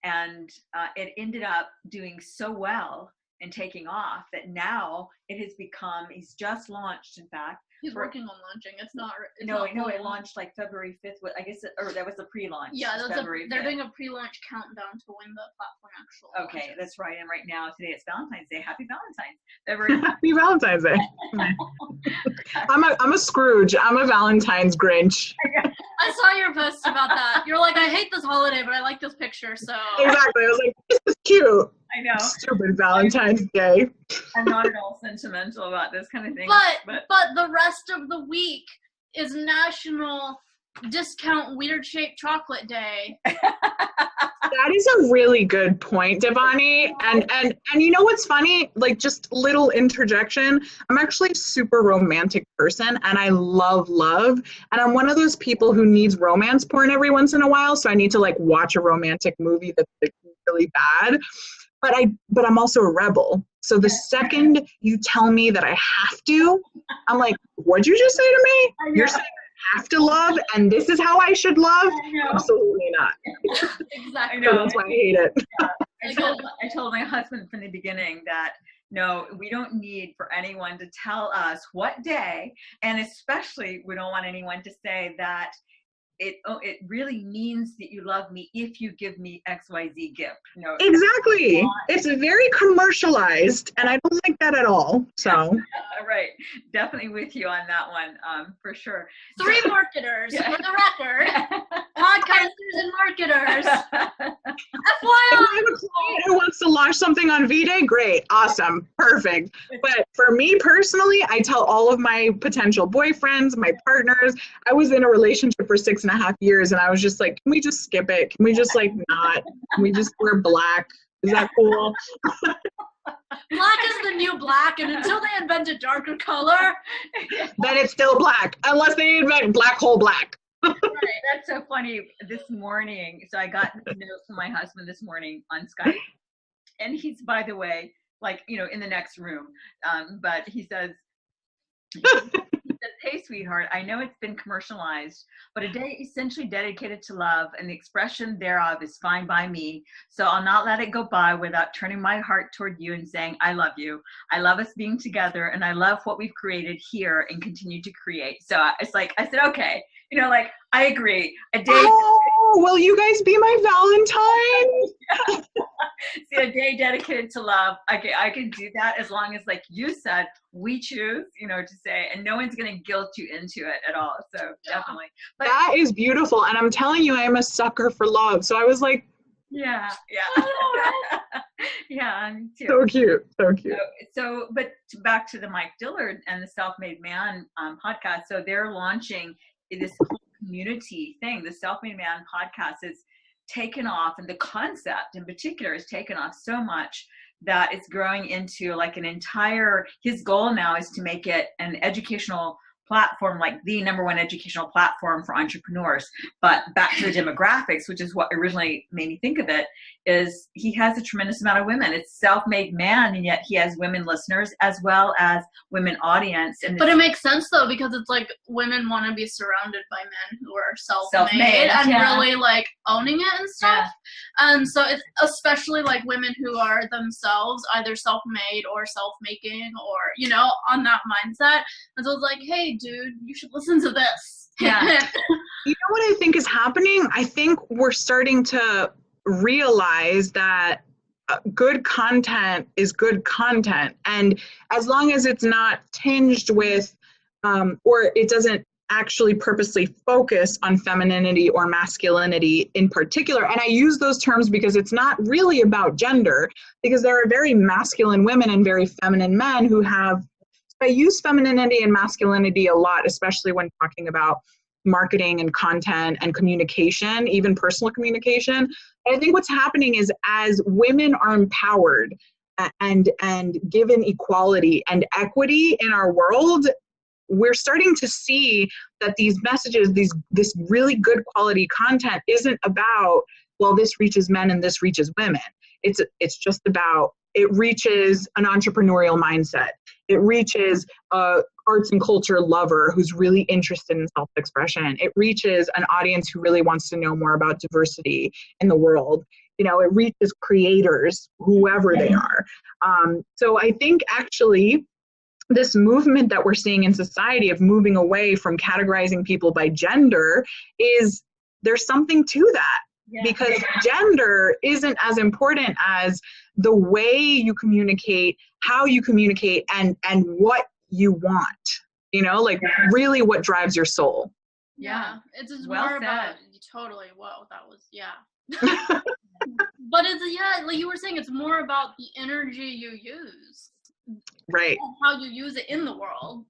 Speaker 1: and it ended up doing so well and taking off that now it has become, he's just launched, in fact.
Speaker 2: He's working on launching. It's not.
Speaker 1: It launched like February 5th. I guess, or that was the pre-launch.
Speaker 2: Yeah, they're doing a pre-launch countdown to when the platform actually
Speaker 1: Okay,
Speaker 2: launches.
Speaker 1: That's right. And right now, today it's Valentine's Day. Happy Valentine's.
Speaker 3: Happy Valentine's Day. I'm a Scrooge. I'm a Valentine's Grinch.
Speaker 2: I saw your post about that. You're like, I hate this holiday, but I like this picture, so.
Speaker 3: Exactly. I was like, this is cute.
Speaker 1: I know.
Speaker 3: Stupid Valentine's Day.
Speaker 1: I'm not at all sentimental about this kind of thing.
Speaker 2: But the rest of the week is National Discount Weird Shaped Chocolate Day.
Speaker 3: That is a really good point, Devani. And you know what's funny? Like, just little interjection. I'm actually a super romantic person, and I love. And I'm one of those people who needs romance porn every once in a while. So I need to like watch a romantic movie that's like, really bad. But I'm also a rebel. So the second you tell me that I have to, I'm like, what'd you just say to me? You're saying I have to love, and this is how I should love? Absolutely not.
Speaker 2: Exactly.
Speaker 3: So that's why I hate it.
Speaker 1: Yeah. I told my husband from the beginning that, no, we don't need for anyone to tell us what day, and especially we don't want anyone to say that it really means that you love me if you give me XYZ gift. No,
Speaker 3: exactly. It's very commercialized, and I don't like that at all. So
Speaker 1: right, definitely with you on that one, for sure.
Speaker 2: 3 marketers for the record. Podcasters and marketers. FYI.
Speaker 3: If I have a client who wants to launch something on V-Day, great, awesome, perfect. But for me personally, I tell all of my potential boyfriends, my partners, I was in a relationship for 6.5 years, and I was just like, can we just skip it? Can we just like not? Can we just wear black? Is that cool?
Speaker 2: Black is the new black, and until they invent a darker color,
Speaker 3: then it's still black, unless they invent black hole black.
Speaker 1: Right, that's so funny. This morning, so I got a note from my husband this morning on Skype, and he's, by the way, like, you know, in the next room, but he says, hey, sweetheart, I know it's been commercialized, but a day essentially dedicated to love and the expression thereof is fine by me. So I'll not let it go by without turning my heart toward you and saying, I love you. I love us being together, and I love what we've created here and continue to create. So it's like, I said, okay, you know, like, I agree. A day.
Speaker 3: Oh, will you guys be my Valentine?
Speaker 1: See, a day dedicated to love. I can do that as long as, like you said, we choose, to say, and no one's going to guilt you into it at all. So definitely. But
Speaker 3: that is beautiful. And I'm telling you, I am a sucker for love. So I was like,
Speaker 1: yeah. Yeah, me too.
Speaker 3: So cute.
Speaker 1: So, but back to the Mike Dillard and the Self-Made Man podcast. So they're launching this whole community thing. The Self-Made Man podcast is taken off, and the concept in particular is taken off so much that it's growing into like his goal now is to make it an educational platform, like the number one educational platform for entrepreneurs. But back to the demographics, which is what originally made me think of it, is he has a tremendous amount of women. It's Self-Made Man, and yet he has women listeners as well as women audience.
Speaker 2: But it makes sense though, because it's like women want to be surrounded by men who are self-made and really like owning it and stuff. And so it's especially like women who are themselves either self-made or self-making or, on that mindset. And so it's like, hey, dude, you should listen to this.
Speaker 1: Yeah.
Speaker 3: You know what I think is happening? I think we're starting to realize that good content is good content. And as long as it's not tinged with, or it doesn't actually purposely focus on femininity or masculinity in particular. And I use those terms because it's not really about gender, because there are very masculine women and very feminine men who have, I use femininity and masculinity a lot, especially when talking about marketing and content and communication, even personal communication. I think what's happening is as women are empowered and given equality and equity in our world, we're starting to see that these messages, this really good quality content isn't about, well, this reaches men and this reaches women. It's just about, it reaches an entrepreneurial mindset. It reaches a arts and culture lover who's really interested in self-expression. It reaches an audience who really wants to know more about diversity in the world. It reaches creators, whoever they are. So I think actually this movement that we're seeing in society of moving away from categorizing people by gender there's something to that. Yeah. Because gender isn't as important as the way you communicate, how you communicate, and what you want, really what drives your soul.
Speaker 2: Yeah. It's just more about, totally, whoa, that was, But it's, like you were saying, it's more about the energy you use.
Speaker 3: Right.
Speaker 2: And how you use it in the world.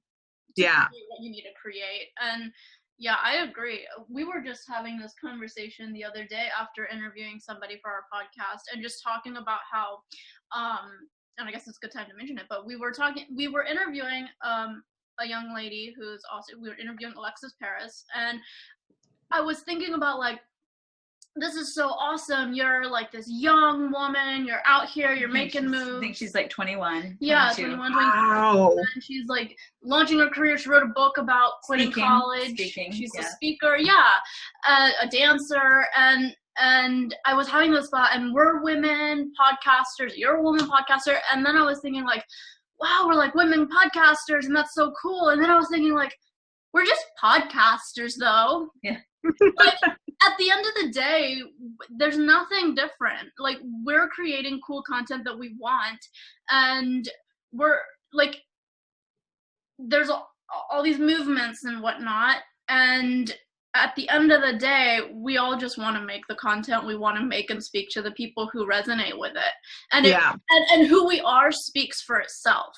Speaker 2: To create what you need to create. And yeah, I agree. We were just having this conversation the other day after interviewing somebody for our podcast and just talking about how, and I guess it's a good time to mention it, but we were interviewing a young lady we were interviewing Alexis Paris, and I was thinking about like, this is so awesome. You're like this young woman. You're out here. You're making moves.
Speaker 1: I think she's like 21.
Speaker 2: Yeah, 21. Wow. And she's like launching her career. She wrote a book about quitting college. She's a speaker. Yeah, a dancer. And I was having this thought, and we're women podcasters. You're a woman podcaster. And then I was thinking like, wow, we're like women podcasters, and that's so cool. And then I was thinking like, we're just podcasters though.
Speaker 1: Yeah.
Speaker 2: Like, at the end of the day, there's nothing different. Like, we're creating cool content that we want, and we're like, there's all these movements and whatnot, and at the end of the day, we all just want to make the content we want to make and speak to the people who resonate with it. And and who we are speaks for itself.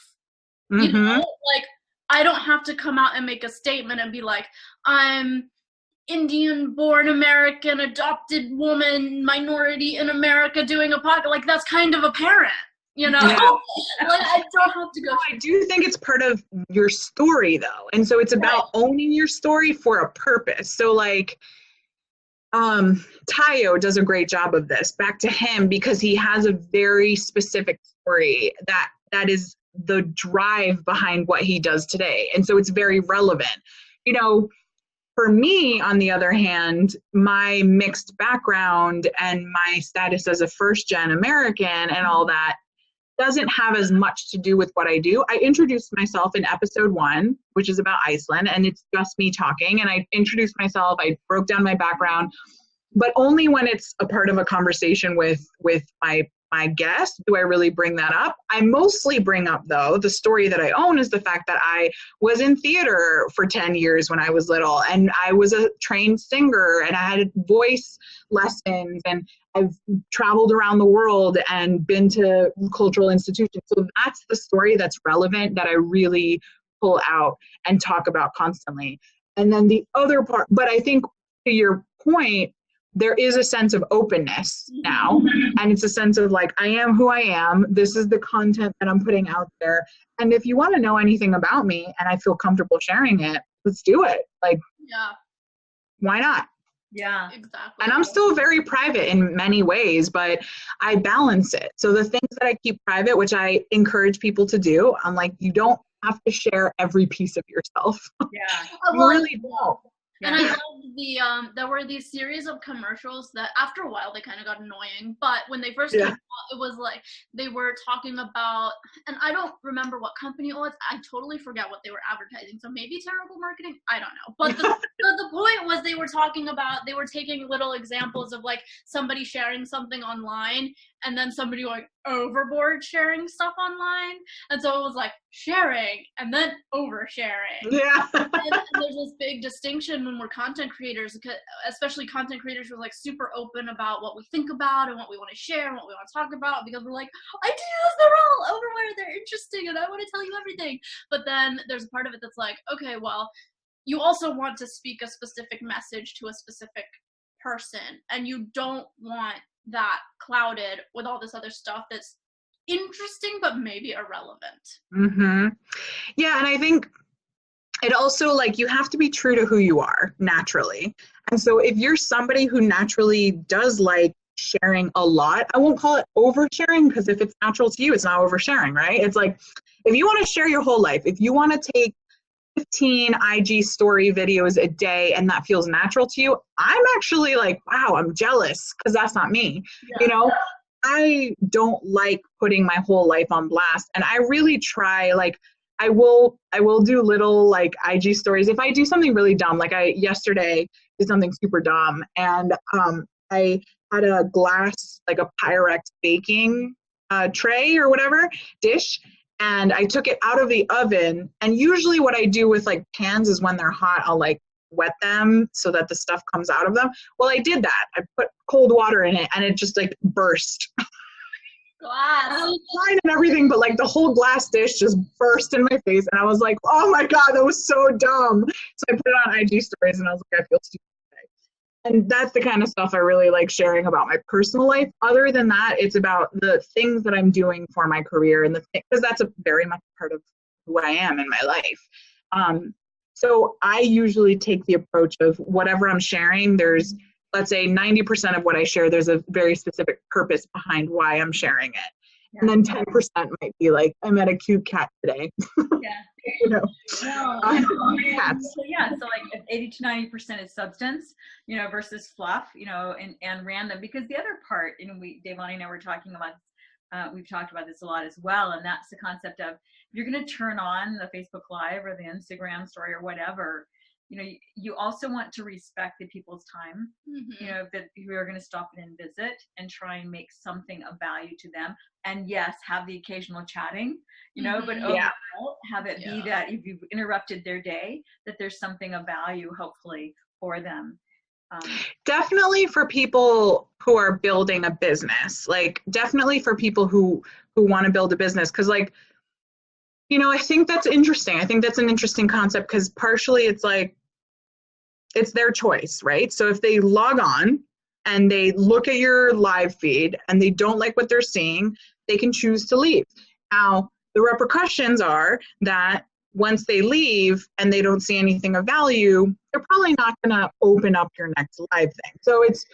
Speaker 3: Mm-hmm.
Speaker 2: Like, I don't have to come out and make a statement and be like, I'm Indian-born American, adopted woman, minority in America doing a podcast. Like, that's kind of apparent, Yeah. Like, I don't have to go.
Speaker 3: I do think it's part of your story, though. And so it's about owning your story for a purpose. So, like, Tayo does a great job of this. Back to him, because he has a very specific story that is the drive behind what he does today. And so it's very relevant. For me, on the other hand, my mixed background and my status as a first-gen American and all that doesn't have as much to do with what I do. I introduced myself in episode 1, which is about Iceland, and it's just me talking. And I introduced myself, I broke down my background, but only when it's a part of a conversation with my my guest, do I really bring that up? I mostly bring up, though, the story that I own is the fact that I was in theater for 10 years when I was little, and I was a trained singer, and I had voice lessons, and I've traveled around the world and been to cultural institutions. So that's the story that's relevant that I really pull out and talk about constantly. And then the other part, but I think to your point, there is a sense of openness now, and it's a sense of like, I am who I am. This is the content that I'm putting out there. And if you want to know anything about me and I feel comfortable sharing it, let's do it. Like,
Speaker 2: Yeah,
Speaker 3: why not?
Speaker 1: Yeah.
Speaker 2: exactly.
Speaker 3: And I'm still very private in many ways, but I balance it. So the things that I keep private, which I encourage people to do, I'm like, you don't have to share every piece of yourself.
Speaker 1: Yeah.
Speaker 3: You really don't.
Speaker 2: And I loved there were these series of commercials that after a while they kind of got annoying, but when they first came out, it was like they were talking about, and I don't remember what company it was. I totally forget what they were advertising, so maybe terrible marketing, I don't know. But the point was they were taking little examples of like somebody sharing something online and then somebody going overboard sharing stuff online, and so it was like sharing and then oversharing.
Speaker 3: Yeah.
Speaker 2: And there's this big distinction when we're content creators, especially content creators who are like super open about what we think about and what we want to share and what we want to talk about, because we're like, ideas, they're all everywhere, they're interesting, and I want to tell you everything. But then there's a part of it that's like, okay, well, you also want to speak a specific message to a specific person, and you don't want that clouded with all this other stuff that's interesting but maybe irrelevant.
Speaker 3: Mm-hmm. Yeah, and I think it also, like, you have to be true to who you are naturally. And so if you're somebody who naturally does like sharing a lot, I won't call it oversharing, because if it's natural to you, it's not oversharing, right? It's like, if you want to share your whole life, if you want to take 15 IG story videos a day and that feels natural to you, I'm actually like, wow, I'm jealous, because that's not me.
Speaker 2: Yeah.
Speaker 3: You know, I don't like putting my whole life on blast, and I really try, like, I will do little like IG stories if I do something really dumb. Like I yesterday did something super dumb, and I had a glass, like a Pyrex baking tray or whatever dish, and I took it out of the oven. And usually what I do with like pans is when they're hot, I'll like wet them so that the stuff comes out of them. Well, I did that. I put cold water in it and it just like burst.
Speaker 2: Glass.
Speaker 3: I was fine and everything, but like the whole glass dish just burst in my face, and I was like, oh my God, that was so dumb. So I put it on IG stories, and I was like, I feel stupid today. And that's the kind of stuff I really like sharing about my personal life. Other than that, it's about the things that I'm doing for my career, and because that's a very much part of who I am in my life. So I usually take the approach of whatever I'm sharing, there's, let's say 90% of what I share, there's a very specific purpose behind why I'm sharing it. Yeah. And then 10% might be like, I met a cute cat today.
Speaker 1: Yeah.
Speaker 3: You know,
Speaker 1: cats. So yeah, so like if 80 to 90% is substance, you know, versus fluff, you know, and random. Because the other part, you know, Devani and I were talking about, we've talked about this a lot as well, and that's the concept of, you're going to turn on the Facebook Live or the Instagram story or whatever, you know, you also want to respect the people's time, you know, that who are going to stop in and visit, and try and make something of value to them. And yes, have the occasional chatting, you know, but overall have it be that if you've interrupted their day, that there's something of value, hopefully, for them.
Speaker 3: Definitely for people who are building a business, like definitely for people who want to build a business. Because like, you know, I think that's interesting. I think that's an interesting concept, because partially it's like, it's their choice, right? So if they log on and they look at your live feed and they don't like what they're seeing, they can choose to leave. Now, the repercussions are that once they leave and they don't see anything of value, they're probably not going to open up your next live thing. So it's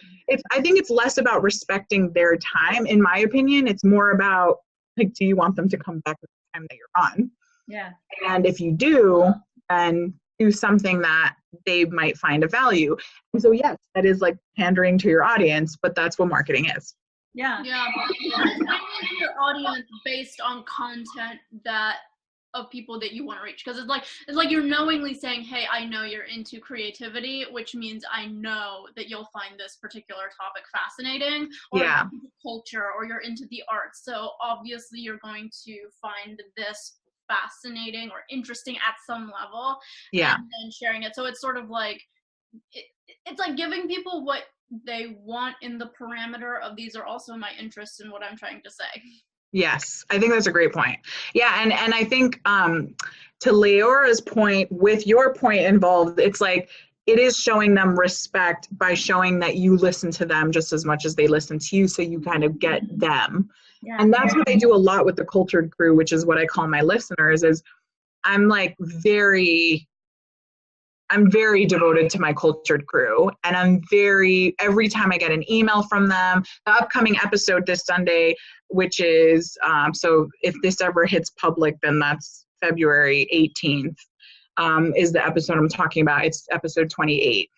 Speaker 3: I think it's less about respecting their time. In my opinion, it's more about, like, do you want them to come back at the time that you're on?
Speaker 1: Yeah.
Speaker 3: And if you do, then do something that they might find of value. And so yes, that is like pandering to your audience, but that's what marketing is.
Speaker 2: Yeah, pandering to your audience based on content that of people that you want to reach, because it's like you're knowingly saying, hey, I know you're into creativity, which means I know that you'll find this particular topic fascinating, or you're into culture, or you're into the arts, so obviously you're going to find this fascinating or interesting at some level, and then sharing it. So it's sort of like it's like giving people what they want in the parameter of these are also my interests in what I'm trying to say.
Speaker 3: Yes, I think that's a great point. Yeah, and I think to Leora's point, with your point involved, it's like it is showing them respect by showing that you listen to them just as much as they listen to you, so you kind of get them. Yeah. And that's what I do a lot with the Cultured Crew, which is what I call my listeners, is I'm very devoted to my Cultured Crew, and every time I get an email from them, the upcoming episode this Sunday, which is, so if this ever hits public, then that's February 18th, is the episode I'm talking about. It's episode 28.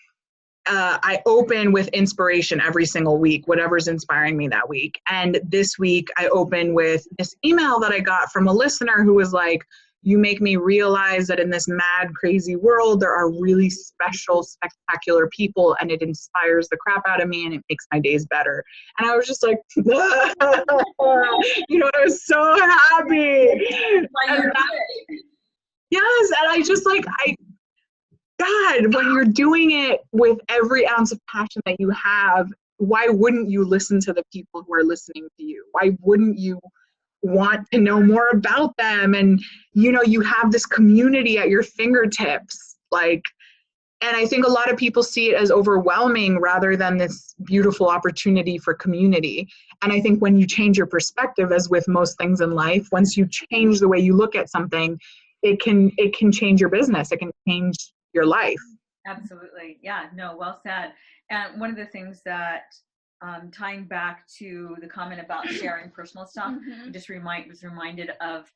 Speaker 3: I open with inspiration every single week, whatever's inspiring me that week. And this week I open with this email that I got from a listener who was like, you make me realize that in this mad, crazy world, there are really special, spectacular people, and it inspires the crap out of me, and it makes my days better. And I was just like, I was so happy. Yes, and I just God, when you're doing it with every ounce of passion that you have, why wouldn't you listen to the people who are listening to you? Why wouldn't you want to know more about them? And you have this community at your fingertips, and I think a lot of people see it as overwhelming rather than this beautiful opportunity for community. And I think when you change your perspective, as with most things in life, once you change the way you look at something, it can change your business, it can change your life.
Speaker 1: Absolutely. Yeah, no, well said. And one of the things that tying back to the comment about sharing personal stuff, I just was reminded of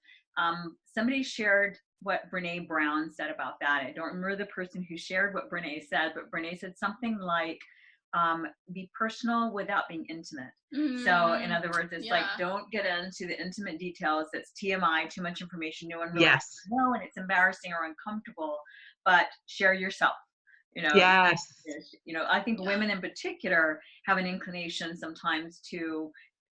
Speaker 1: somebody shared what Brene Brown said about that. I don't remember the person who shared what Brene said, but Brene said something like, be personal without being intimate. So in other words, it's like, don't get into the intimate details. That's TMI, too much information. No one really wants to know, and it's embarrassing or uncomfortable, but share yourself. I think women in particular have an inclination sometimes to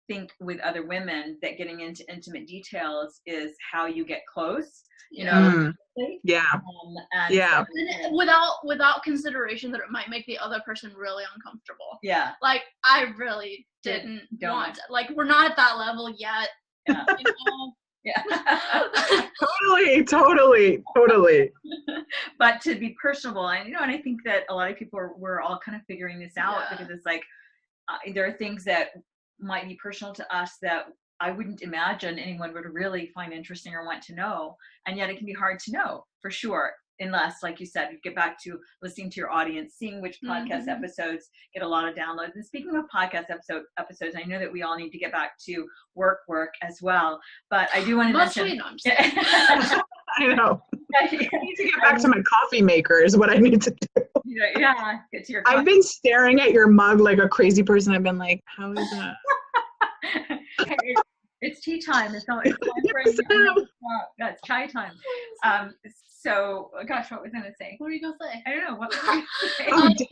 Speaker 1: think with other women that getting into intimate details is how you get close,
Speaker 2: without consideration that it might make the other person really uncomfortable.
Speaker 1: Yeah.
Speaker 2: Like, I really didn't want to. Like, we're not at that level yet.
Speaker 1: Yeah.
Speaker 2: Yeah.
Speaker 3: Totally.
Speaker 1: But to be personable, and I think that a lot of people we're all kind of figuring this out, because it's like there are things that might be personal to us that I wouldn't imagine anyone would really find interesting or want to know, and yet it can be hard to know for sure, unless, like you said, you get back to listening to your audience, seeing which podcast episodes get a lot of downloads. And speaking of podcast episodes, I know that we all need to get back to work as well, but I do want to mention.
Speaker 3: I know. I need to get back to my coffee maker is what I need to do.
Speaker 1: Yeah, get to your coffee.
Speaker 3: I've been staring at your mug like a crazy person. I've been like, how is that?
Speaker 1: It's tea time. It's time for it's chai time. So, gosh, what was I going to say?
Speaker 2: What were you going to say?
Speaker 1: I don't know. What was I going to say?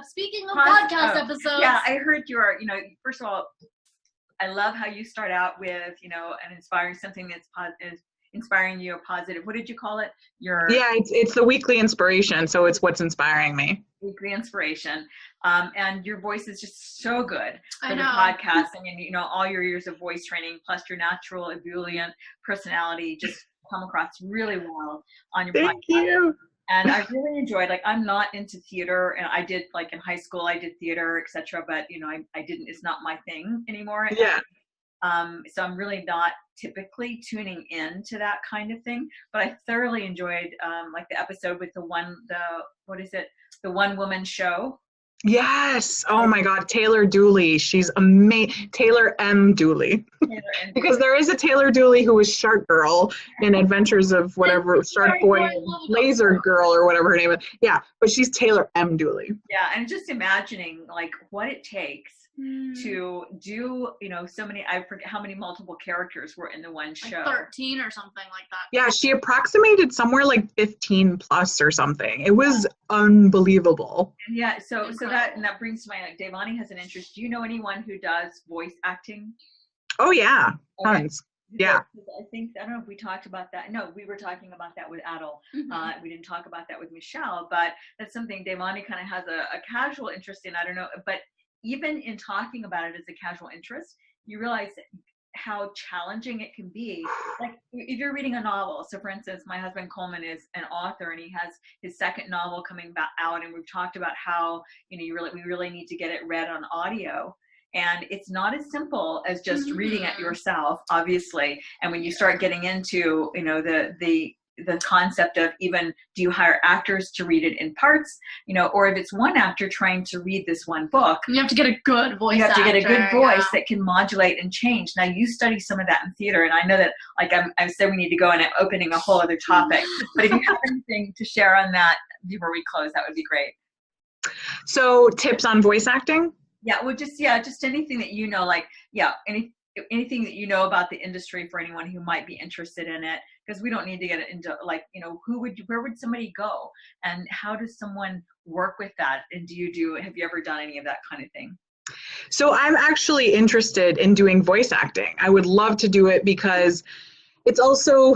Speaker 2: Speaking of podcast episodes.
Speaker 1: Yeah, I heard first of all, I love how you start out with, an inspiring something that's is inspiring you, or positive. What did you call it?
Speaker 3: It's the weekly inspiration. So it's what's inspiring me.
Speaker 1: Weekly inspiration. And your voice is just so good for the podcast. I mean, all your years of voice training, plus your natural ebullient personality just come across really well on your podcast.
Speaker 3: Thank you.
Speaker 1: And I really enjoyed, I'm not into theater, and I did, in high school, I did theater, etc. But, I didn't, it's not my thing anymore.
Speaker 3: Yeah.
Speaker 1: So I'm really not typically tuning in to that kind of thing, but I thoroughly enjoyed, the episode with the one woman show.
Speaker 3: Yes. Oh my God. Taylor Dooley. She's amazing. Taylor M. Dooley. Because there is a Taylor Dooley who was Shark Girl in Adventures of whatever, Shark Boy, Laser Girl, or whatever her name is. Yeah. But she's Taylor M. Dooley.
Speaker 1: Yeah. And just imagining what it takes to do, so many, I forget how many multiple characters were in the one show.
Speaker 2: Like 13 or something like that.
Speaker 3: Yeah, she approximated somewhere like 15 plus or something. It was unbelievable.
Speaker 1: Yeah, so that brings to mind, like, Devani has an interest. Do you know anyone who does voice acting?
Speaker 3: Oh yeah, tons. Yeah.
Speaker 1: I think, I don't know if we talked about that. No, we were talking about that with Adel. We didn't talk about that with Michelle, but that's something Devani kind of has a casual interest in. I don't know, but even in talking about it as a casual interest, you realize how challenging it can be. Like if you're reading a novel, so for instance, my husband Coleman is an author and he has his second novel coming back out, and we've talked about how, we really need to get it read on audio. And it's not as simple as just reading it yourself, obviously. And when you start getting into, the concept of even, do you hire actors to read it in parts, or if it's one actor trying to read this one book.
Speaker 2: You have to get a good voice
Speaker 1: You have to get a good
Speaker 2: actor,
Speaker 1: voice that can modulate and change. Now, you study some of that in theater, and I know that, like I said, we need to go in and opening a whole other topic. But if you have anything to share on that before we close, that would be great.
Speaker 3: So tips on voice acting?
Speaker 1: Yeah, well, just anything that anything that you know about the industry for anyone who might be interested in it, because we don't need to get into where would somebody go and how does someone work with that, and have you ever done any of that kind of thing?
Speaker 3: So I'm actually interested in doing voice acting. I would love to do it because it's also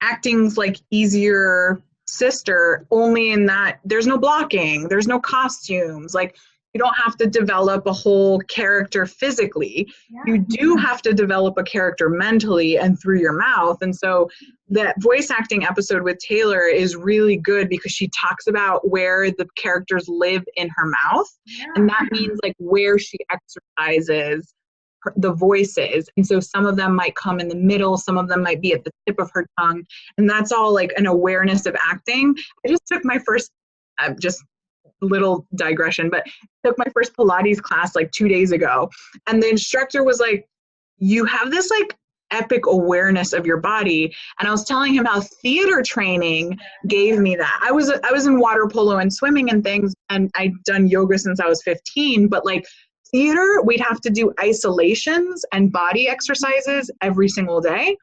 Speaker 3: acting's like easier sister, only in that there's no blocking, there's no costumes, like you don't have to develop a whole character physically. Yeah. You do have to develop a character mentally and through your mouth. And so that voice acting episode with Taylor is really good because she talks about where the characters live in her mouth. Yeah. And that means like where she exercises the voices. And so some of them might come in the middle, some of them might be at the tip of her tongue. And that's all like an awareness of acting. I just took my first, little digression, but took my first Pilates class like 2 days ago. And the instructor was like, you have this like epic awareness of your body. And I was telling him how theater training gave me that. I was in water polo and swimming and things, and I'd done yoga since I was 15, but like theater, we'd have to do isolations and body exercises every single day.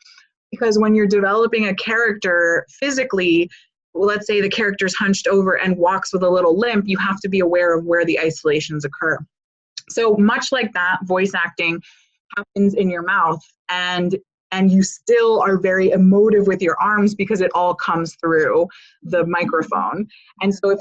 Speaker 3: Because when you're developing a character physically, let's say the character's hunched over and walks with a little limp, you have to be aware of where the isolations occur. So much like that, voice acting happens in your mouth, and you still are very emotive with your arms because it all comes through the microphone. And so if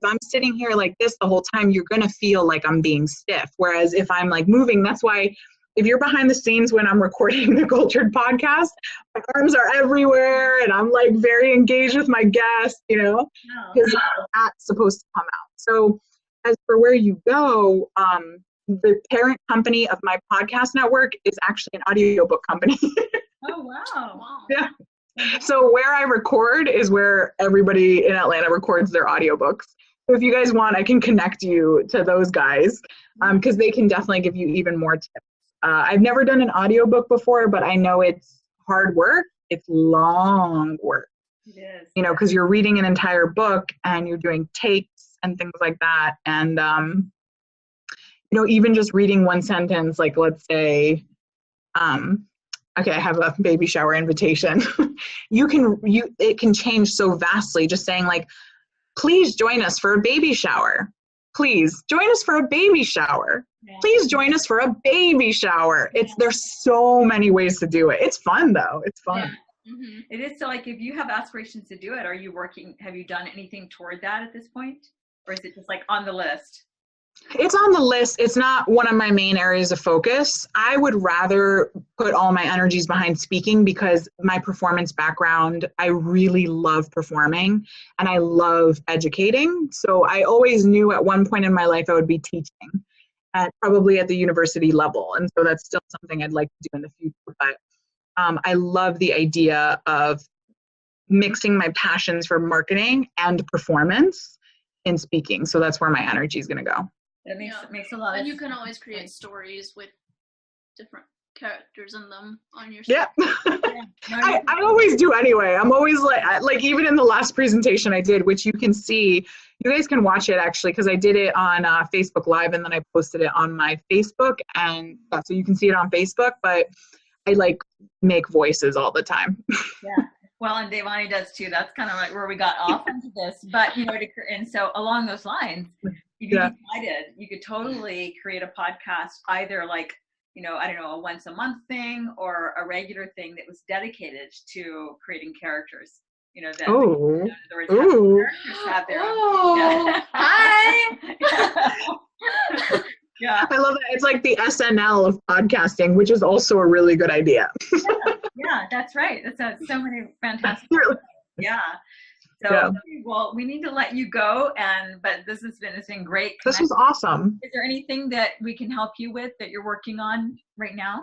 Speaker 3: I'm sitting here like this the whole time, you're going to feel like I'm being stiff. Whereas if I'm like moving, that's why if you're behind the scenes when I'm recording the Cultured podcast, my arms are everywhere and I'm like very engaged with my guests, because that's supposed to come out. So as for where you go, the parent company of my podcast network is actually an audiobook company.
Speaker 1: Oh, wow.
Speaker 3: Yeah. So where I record is where everybody in Atlanta records their audiobooks. So if you guys want, I can connect you to those guys because they can definitely give you even more tips. I've never done an audiobook before, but I know it's hard work. It's long work.
Speaker 1: It is.
Speaker 3: Because you're reading an entire book and you're doing takes and things like that. And, even just reading one sentence, like let's say, okay, I have a baby shower invitation. It can change so vastly. Just saying like, please join us for a baby shower. Please join us for a baby shower. Please join us for a baby shower. There's so many ways to do it. It's fun though. It's fun.
Speaker 1: Yeah. Mm-hmm. It is. So like if you have aspirations to do it, have you done anything toward that at this point? Or is it just like on the list?
Speaker 3: It's on the list. It's not one of my main areas of focus. I would rather put all my energies behind speaking because my performance background, I really love performing and I love educating. So I always knew at one point in my life I would be teaching, probably at the university level. And so that's still something I'd like to do in the future. But I love the idea of mixing my passions for marketing and performance in speaking. So that's where my energy is going to go.
Speaker 1: That makes a lot of sense.
Speaker 2: And you can always create stories with different characters in them on your
Speaker 3: Yeah.
Speaker 1: No,
Speaker 3: I always do anyway. I'm always like even in the last presentation I did, which you can see, you guys can watch it actually, because I did it on Facebook Live and then I posted it on my Facebook, and so you can see it on Facebook, but I like make voices all the time.
Speaker 1: Yeah. Well, and Devani does too. That's kind of like where we got off into this. But, and so along those lines, if you decided, you could totally create a podcast, either like, I don't know, a once a month thing or a regular thing that was dedicated to creating characters. That
Speaker 3: Oh.
Speaker 1: in other words, characters have their own.
Speaker 2: Hi.
Speaker 1: Yeah.
Speaker 3: I love that. It's like the SNL of podcasting, which is also a really good idea.
Speaker 1: Yeah, that's right. That's so many fantastic. Yeah. So,
Speaker 3: Yeah.
Speaker 1: Well, we need to let you go, but it's been great.
Speaker 3: This was awesome.
Speaker 1: Is there anything that we can help you with that you're working on right now?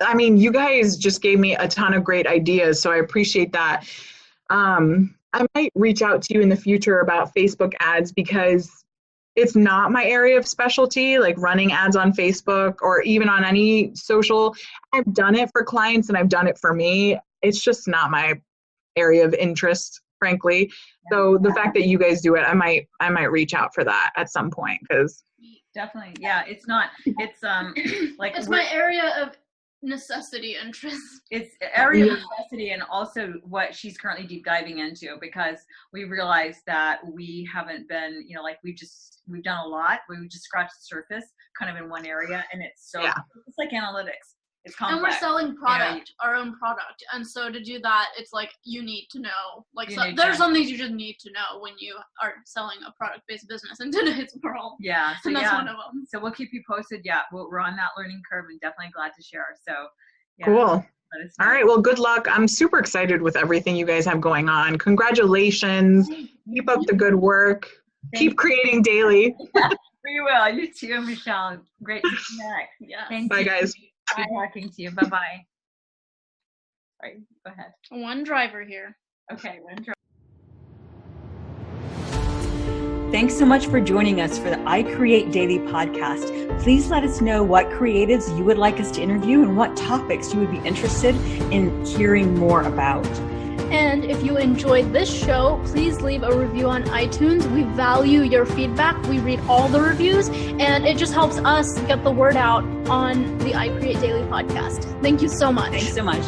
Speaker 3: I mean, you guys just gave me a ton of great ideas, so I appreciate that. I might reach out to you in the future about Facebook ads, because it's not my area of specialty, like running ads on Facebook or even on any social. I've done it for clients and I've done it for me. It's just not my area of interest, frankly. So the fact that you guys do it, I might reach out for that at some point, because
Speaker 1: definitely, yeah, it's like
Speaker 2: it's my area of necessity interest.
Speaker 1: It's area of necessity, and also what she's currently deep diving into, because we realized that we haven't been, we've done a lot. We just scratched the surface kind of in one area, and it's like analytics. It's complex.
Speaker 2: And we're selling our own product. And so to do that, it's like you need to know. There's some things you just need to know when you are selling a product-based business in today's world.
Speaker 1: Yeah. So
Speaker 2: and that's one of them.
Speaker 1: So we'll keep you posted. Yeah, we're on that learning curve and definitely glad to share. So yeah,
Speaker 3: cool. All right. Well, good luck. I'm super excited with everything you guys have going on. Congratulations. Keep up the good work. Keep creating daily.
Speaker 1: We will. You too, Michelle. Great to connect.
Speaker 2: Yeah.
Speaker 3: Bye, guys.
Speaker 1: Good talking to you. Bye-bye. All right, go ahead.
Speaker 2: One driver here.
Speaker 1: Okay, one driver. Thanks so much for joining us for the I Create Daily podcast. Please let us know what creatives you would like us to interview and what topics you would be interested in hearing more about.
Speaker 2: And if you enjoyed this show, please leave a review on iTunes. We value your feedback. We read all the reviews, and it just helps us get the word out on the I Create Daily podcast. Thank you so much.
Speaker 1: Thanks so much.